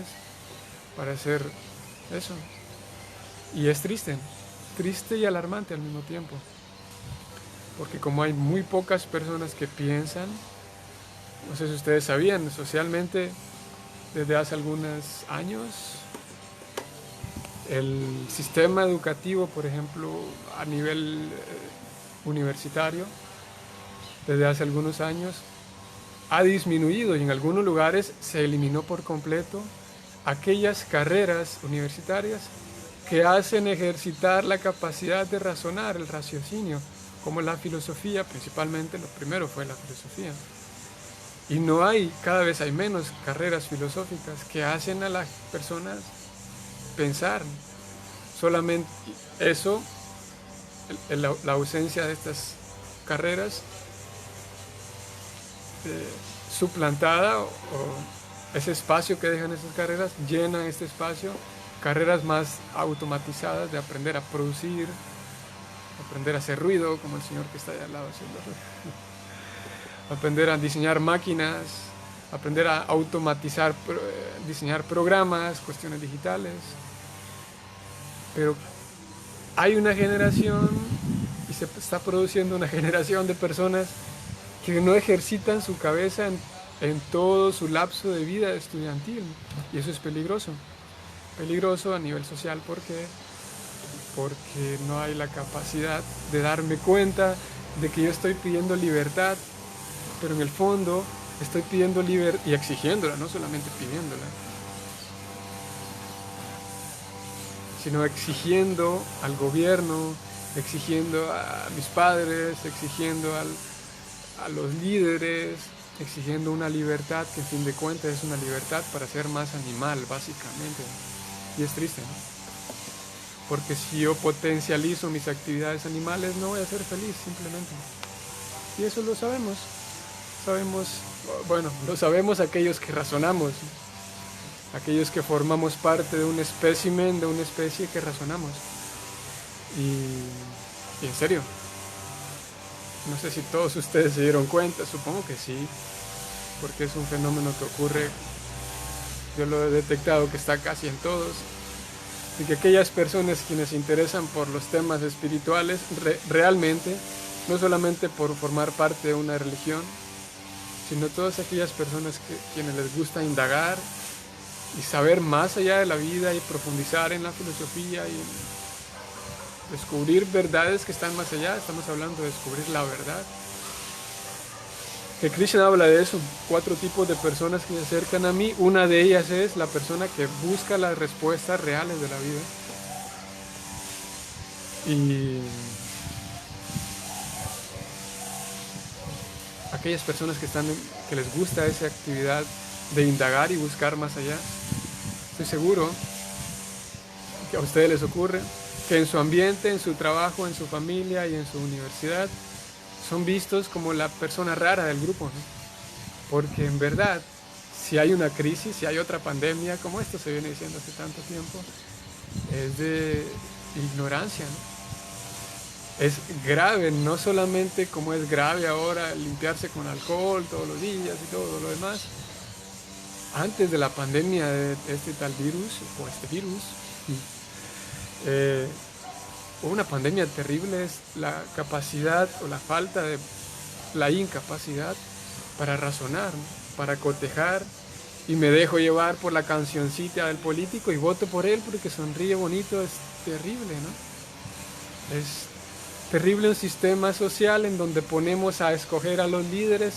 para ser eso. Y es triste y alarmante al mismo tiempo. Porque como hay muy pocas personas que piensan, no sé si ustedes sabían, socialmente desde hace algunos años, el sistema educativo, por ejemplo, a nivel universitario, desde hace algunos años, ha disminuido y en algunos lugares se eliminó por completo aquellas carreras universitarias que hacen ejercitar la capacidad de razonar, el raciocinio, como la filosofía, principalmente lo primero fue la filosofía. Y no hay, cada vez hay menos carreras filosóficas que hacen a las personas pensar. Solamente eso, la ausencia de estas carreras suplantada o ese espacio que dejan esas carreras, llenan este espacio, carreras más automatizadas de aprender a producir, aprender a hacer ruido, como el señor que está allá al lado haciendo ruido, aprender a diseñar máquinas, aprender a automatizar, diseñar programas, cuestiones digitales. Pero hay una generación y se está produciendo una generación de personas que no ejercitan su cabeza en todo su lapso de vida estudiantil, y eso es peligroso. Peligroso a nivel social porque no hay la capacidad de darme cuenta de que yo estoy pidiendo libertad, pero en el fondo estoy pidiendo libertad y exigiéndola, no solamente pidiéndola, sino exigiendo al gobierno, exigiendo a mis padres, exigiendo a los líderes, exigiendo una libertad que en fin de cuentas es una libertad para ser más animal, básicamente. Y es triste, ¿no? Porque si yo potencializo mis actividades animales, no voy a ser feliz, simplemente. Y eso lo sabemos. Lo sabemos aquellos que razonamos, aquellos que formamos parte de un espécimen, de una especie que razonamos. Y en serio, no sé si todos ustedes se dieron cuenta, supongo que sí, porque es un fenómeno que ocurre, yo lo he detectado que está casi en todos, y que aquellas personas quienes se interesan por los temas espirituales, realmente, no solamente por formar parte de una religión, sino todas aquellas personas quienes les gusta indagar y saber más allá de la vida y profundizar en la filosofía y descubrir verdades que están más allá. Estamos hablando de descubrir la verdad. Que Krishna habla de eso, 4 tipos de personas que se acercan a mí. Una de ellas es la persona que busca las respuestas reales de la vida. Y aquellas personas que les gusta esa actividad de indagar y buscar más allá. Estoy seguro que a ustedes les ocurre que en su ambiente, en su trabajo, en su familia y en su universidad son vistos como la persona rara del grupo, ¿no? Porque en verdad, si hay una crisis, si hay otra pandemia, como esto se viene diciendo hace tanto tiempo, es de ignorancia, ¿no? Es grave, no solamente como es grave ahora limpiarse con alcohol todos los días y todo lo demás. Antes de la pandemia de este tal virus, o este virus, una pandemia terrible, es la capacidad o la falta de la incapacidad para razonar, ¿no? Para cotejar, y me dejo llevar por la cancioncita del político y voto por él porque sonríe bonito. Es terrible, ¿no? Es terrible un sistema social en donde ponemos a escoger a los líderes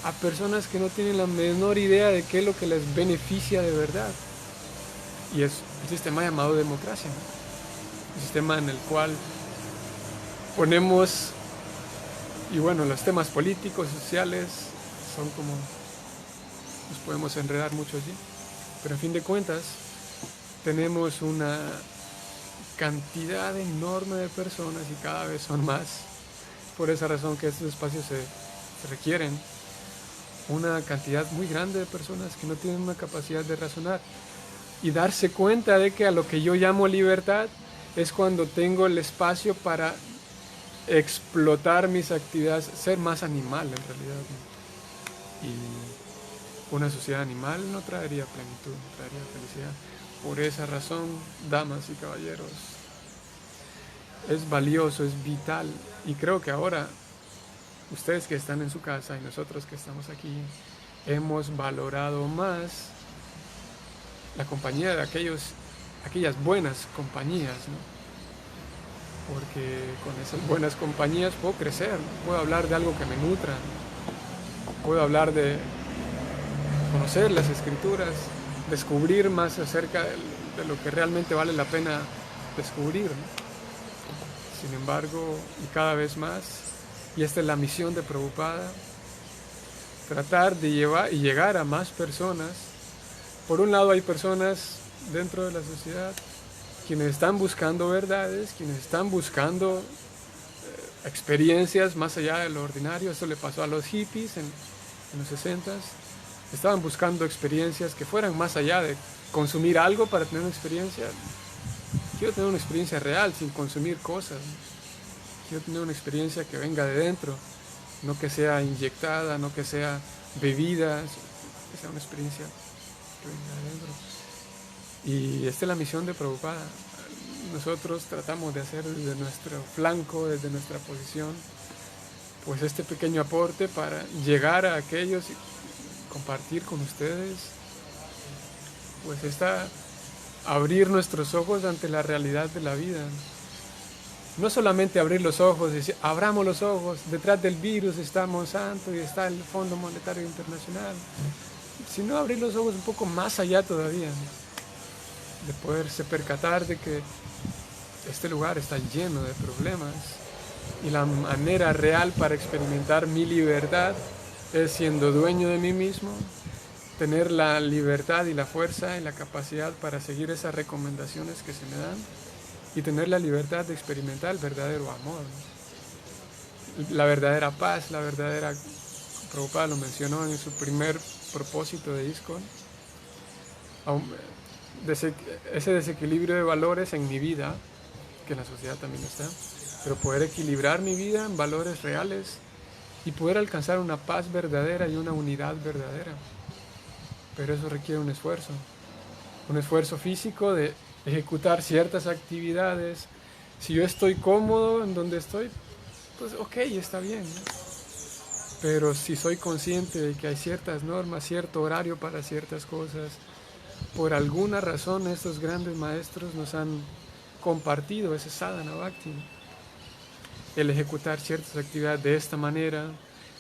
a personas que no tienen la menor idea de qué es lo que les beneficia de verdad. Y es un sistema llamado democracia, ¿no? Un sistema en el cual ponemos, y bueno, los temas políticos, sociales, son como, nos podemos enredar mucho allí, pero en fin de cuentas, tenemos una cantidad enorme de personas y cada vez son más. Por esa razón que estos espacios se requieren una cantidad muy grande de personas que no tienen una capacidad de razonar y darse cuenta de que a lo que yo llamo libertad es cuando tengo el espacio para explotar mis actividades, ser más animal en realidad, ¿no? Y una sociedad animal no traería plenitud, no traería felicidad. Por esa razón, damas y caballeros, es valioso, es vital, y creo que ahora ustedes que están en su casa y nosotros que estamos aquí hemos valorado más la compañía de aquellas buenas compañías, ¿no? Porque con esas buenas compañías puedo crecer, ¿no? Puedo hablar de algo que me nutra, ¿no? Puedo hablar de conocer las escrituras, descubrir más acerca de lo que realmente vale la pena descubrir, ¿no? Sin embargo, y cada vez más, y esta es la misión de Prabhupada, tratar de llevar y llegar a más personas. Por un lado hay personas dentro de la sociedad quienes están buscando verdades, quienes están buscando experiencias más allá de lo ordinario. Eso le pasó a los hippies en los 60s. Estaban buscando experiencias que fueran más allá de consumir algo para tener una experiencia. Quiero tener una experiencia real sin consumir cosas. Quiero tener una experiencia que venga de dentro, no que sea inyectada, no que sea bebida, que sea una experiencia que venga de dentro. Y esta es la misión de Prabhupada. Nosotros tratamos de hacer desde nuestro flanco, desde nuestra posición, pues este pequeño aporte para llegar a aquellos y compartir con ustedes, pues abrir nuestros ojos ante la realidad de la vida. No solamente abrir los ojos y decir, abramos los ojos, detrás del virus está Monsanto y está el Fondo Monetario Internacional, sino abrir los ojos un poco más allá todavía, de poderse percatar de que este lugar está lleno de problemas y la manera real para experimentar mi libertad es siendo dueño de mí mismo, tener la libertad y la fuerza y la capacidad para seguir esas recomendaciones que se me dan y tener la libertad de experimentar el verdadero amor, ¿no? La verdadera paz, la verdadera... Prabhupada lo mencionó en su primer propósito de ISKCON, ese desequilibrio de valores en mi vida, que en la sociedad también está, pero poder equilibrar mi vida en valores reales y poder alcanzar una paz verdadera y una unidad verdadera. Pero eso requiere un esfuerzo físico de ejecutar ciertas actividades. Si yo estoy cómodo en donde estoy, pues ok, está bien, ¿no? Pero si soy consciente de que hay ciertas normas, cierto horario para ciertas cosas, por alguna razón estos grandes maestros nos han compartido ese sadhana bhakti, el ejecutar ciertas actividades de esta manera,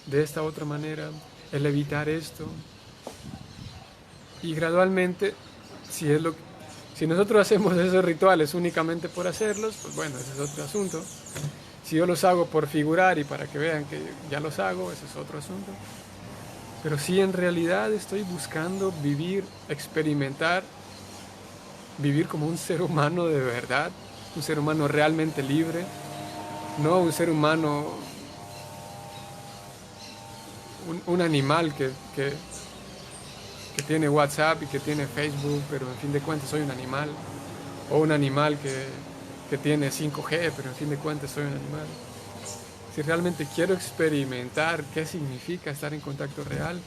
de esta otra manera, el evitar esto. Y gradualmente, si nosotros hacemos esos rituales únicamente por hacerlos, pues bueno, ese es otro asunto. Si yo los hago por figurar y para que vean que ya los hago, ese es otro asunto. Pero si en realidad estoy buscando vivir, experimentar, vivir como un ser humano de verdad, un ser humano realmente libre, no un ser humano, un animal que tiene WhatsApp y que tiene Facebook, pero en fin de cuentas soy un animal, o un animal que tiene 5G, pero en fin de cuentas soy un animal. Si realmente quiero experimentar qué significa estar en contacto real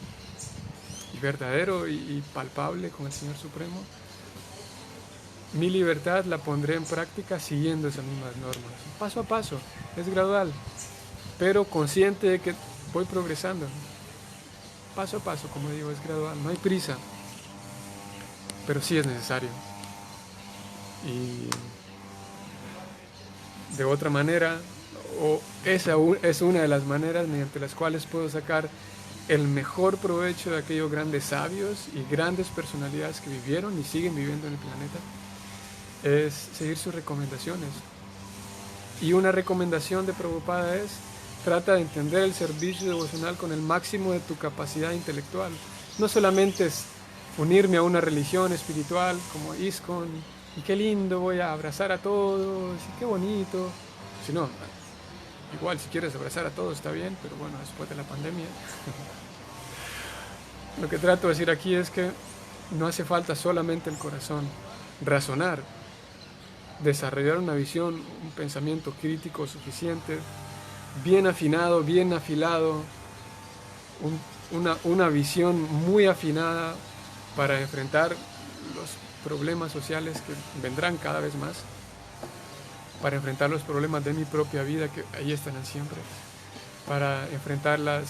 y verdadero y palpable con el Señor Supremo, mi libertad la pondré en práctica siguiendo esas mismas normas, paso a paso, es gradual, pero consciente de que voy progresando, paso a paso, como digo, es gradual, no hay prisa, pero sí es necesario. Y de otra manera, o esa es una de las maneras mediante las cuales puedo sacar el mejor provecho de aquellos grandes sabios y grandes personalidades que vivieron y siguen viviendo en el planeta, es seguir sus recomendaciones. Y una recomendación de Prabhupada es: trata de entender el servicio devocional con el máximo de tu capacidad intelectual. No solamente es unirme a una religión espiritual como ISKCON, y qué lindo, voy a abrazar a todos, y qué bonito. Sino, igual si quieres abrazar a todos está bien, pero bueno, después de la pandemia. Lo que trato de decir aquí es que no hace falta solamente el corazón, razonar, desarrollar una visión, un pensamiento crítico suficiente, bien afinado, bien afilado, una visión muy afinada para enfrentar los problemas sociales que vendrán cada vez más, para enfrentar los problemas de mi propia vida que ahí estarán siempre, para enfrentar los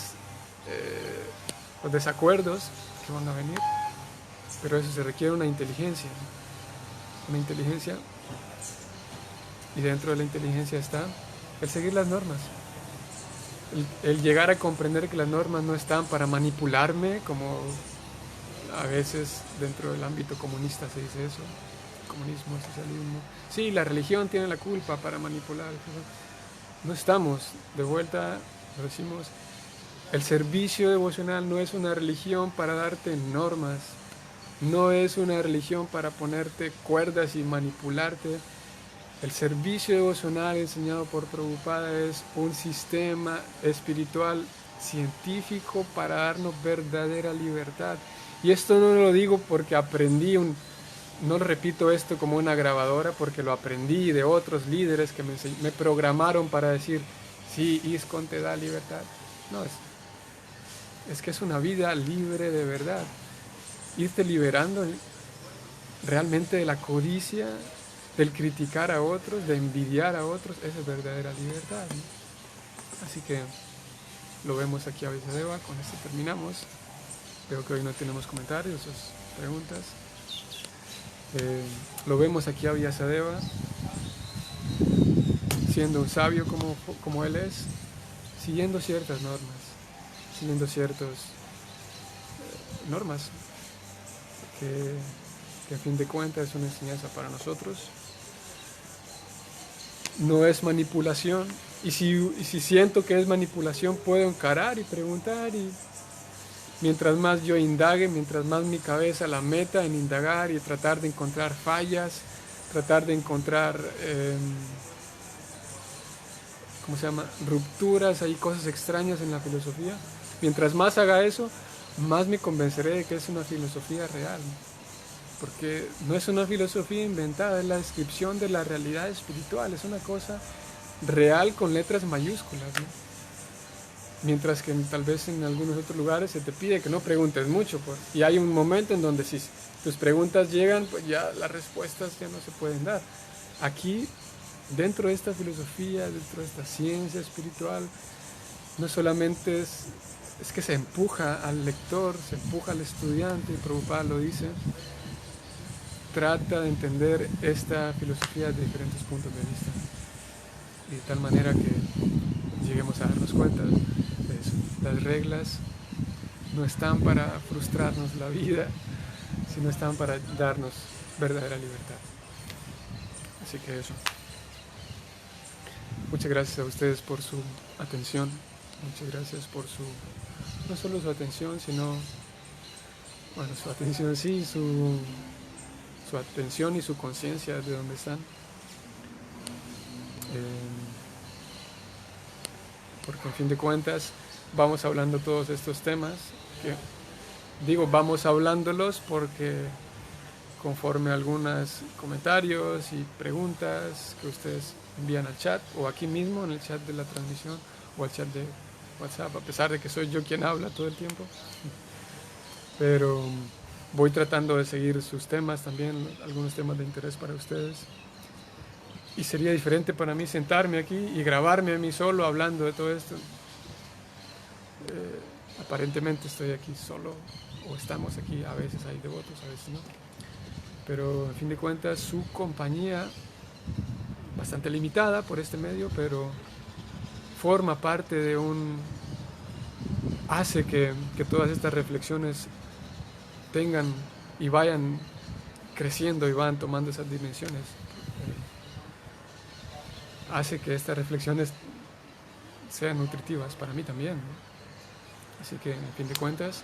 desacuerdos que van a venir, pero eso se requiere una inteligencia, y dentro de la inteligencia está el seguir las normas, el llegar a comprender que las normas no están para manipularme como A veces dentro del ámbito comunista se dice eso, comunismo, socialismo. Sí, la religión tiene la culpa para manipular. No estamos, de vuelta, lo decimos, el servicio devocional no es una religión para darte normas, no es una religión para ponerte cuerdas y manipularte. El servicio devocional enseñado por Prabhupada es un sistema espiritual científico para darnos verdadera libertad. Y esto no lo digo porque aprendí no repito esto como una grabadora, porque lo aprendí de otros líderes que me programaron para decir, sí, ISKCON te da libertad. No, es que es una vida libre de verdad. Irte liberando realmente de la codicia, del criticar a otros, de envidiar a otros, esa es verdadera libertad, ¿no? Así que lo vemos aquí a Visadeva, con esto terminamos. Veo que hoy no tenemos comentarios o preguntas. Lo vemos aquí a Vyasadeva, siendo un sabio como él es, siguiendo ciertas normas, siguiendo ciertas normas que a fin de cuentas es una enseñanza para nosotros. No es manipulación, y si siento que es manipulación, puedo encarar y preguntar, y mientras más yo indague, mientras más mi cabeza la meta en indagar y tratar de encontrar fallas, tratar de encontrar rupturas, hay cosas extrañas en la filosofía, mientras más haga eso, más me convenceré de que es una filosofía real, porque no es una filosofía inventada, es la descripción de la realidad espiritual, es una cosa real con letras mayúsculas, ¿no? Mientras que tal vez en algunos otros lugares se te pide que no preguntes mucho, y hay un momento en donde si tus preguntas llegan, pues ya las respuestas ya no se pueden dar. Aquí, dentro de esta filosofía, dentro de esta ciencia espiritual, no solamente es que se empuja al lector, se empuja al estudiante, y Prabhupada lo dice, trata de entender esta filosofía de diferentes puntos de vista, y de tal manera que lleguemos a darnos cuenta de eso. Las reglas no están para frustrarnos la vida, sino están para darnos verdadera libertad. Así que eso. Muchas gracias a ustedes por su atención. Muchas gracias por no solo su atención, sino, su atención sí, su atención y su conciencia de dónde están. Porque en fin de cuentas vamos hablando todos estos temas, que digo vamos hablándolos porque conforme algunos comentarios y preguntas que ustedes envían al chat, o aquí mismo en el chat de la transmisión, o al chat de WhatsApp, a pesar de que soy yo quien habla todo el tiempo, pero voy tratando de seguir sus temas también, algunos temas de interés para ustedes. Y sería diferente para mí sentarme aquí y grabarme a mí solo hablando de todo esto. Aparentemente estoy aquí solo, o estamos aquí, a veces hay devotos, a veces no. Pero en fin de cuentas su compañía, bastante limitada por este medio, pero forma parte de hace que todas estas reflexiones tengan y vayan creciendo y van tomando esas dimensiones. Hace que estas reflexiones sean nutritivas para mí también, ¿no? Así que, en fin de cuentas,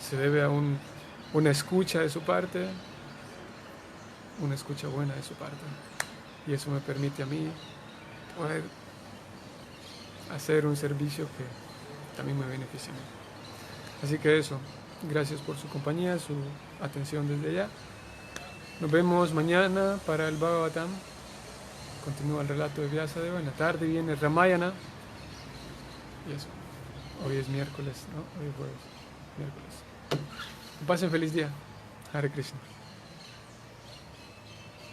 se debe a una escucha de su parte, una escucha buena de su parte. Y eso me permite a mí poder hacer un servicio que también me beneficia a mí. Así que eso, gracias por su compañía, su atención desde allá. Nos vemos mañana para el Bhagavatam. Continúa el relato de Vyasadeva. En la tarde viene Ramayana. Y eso. Hoy es miércoles, ¿no? Hoy es jueves. Miércoles. Que pasen feliz día. Hare Krishna.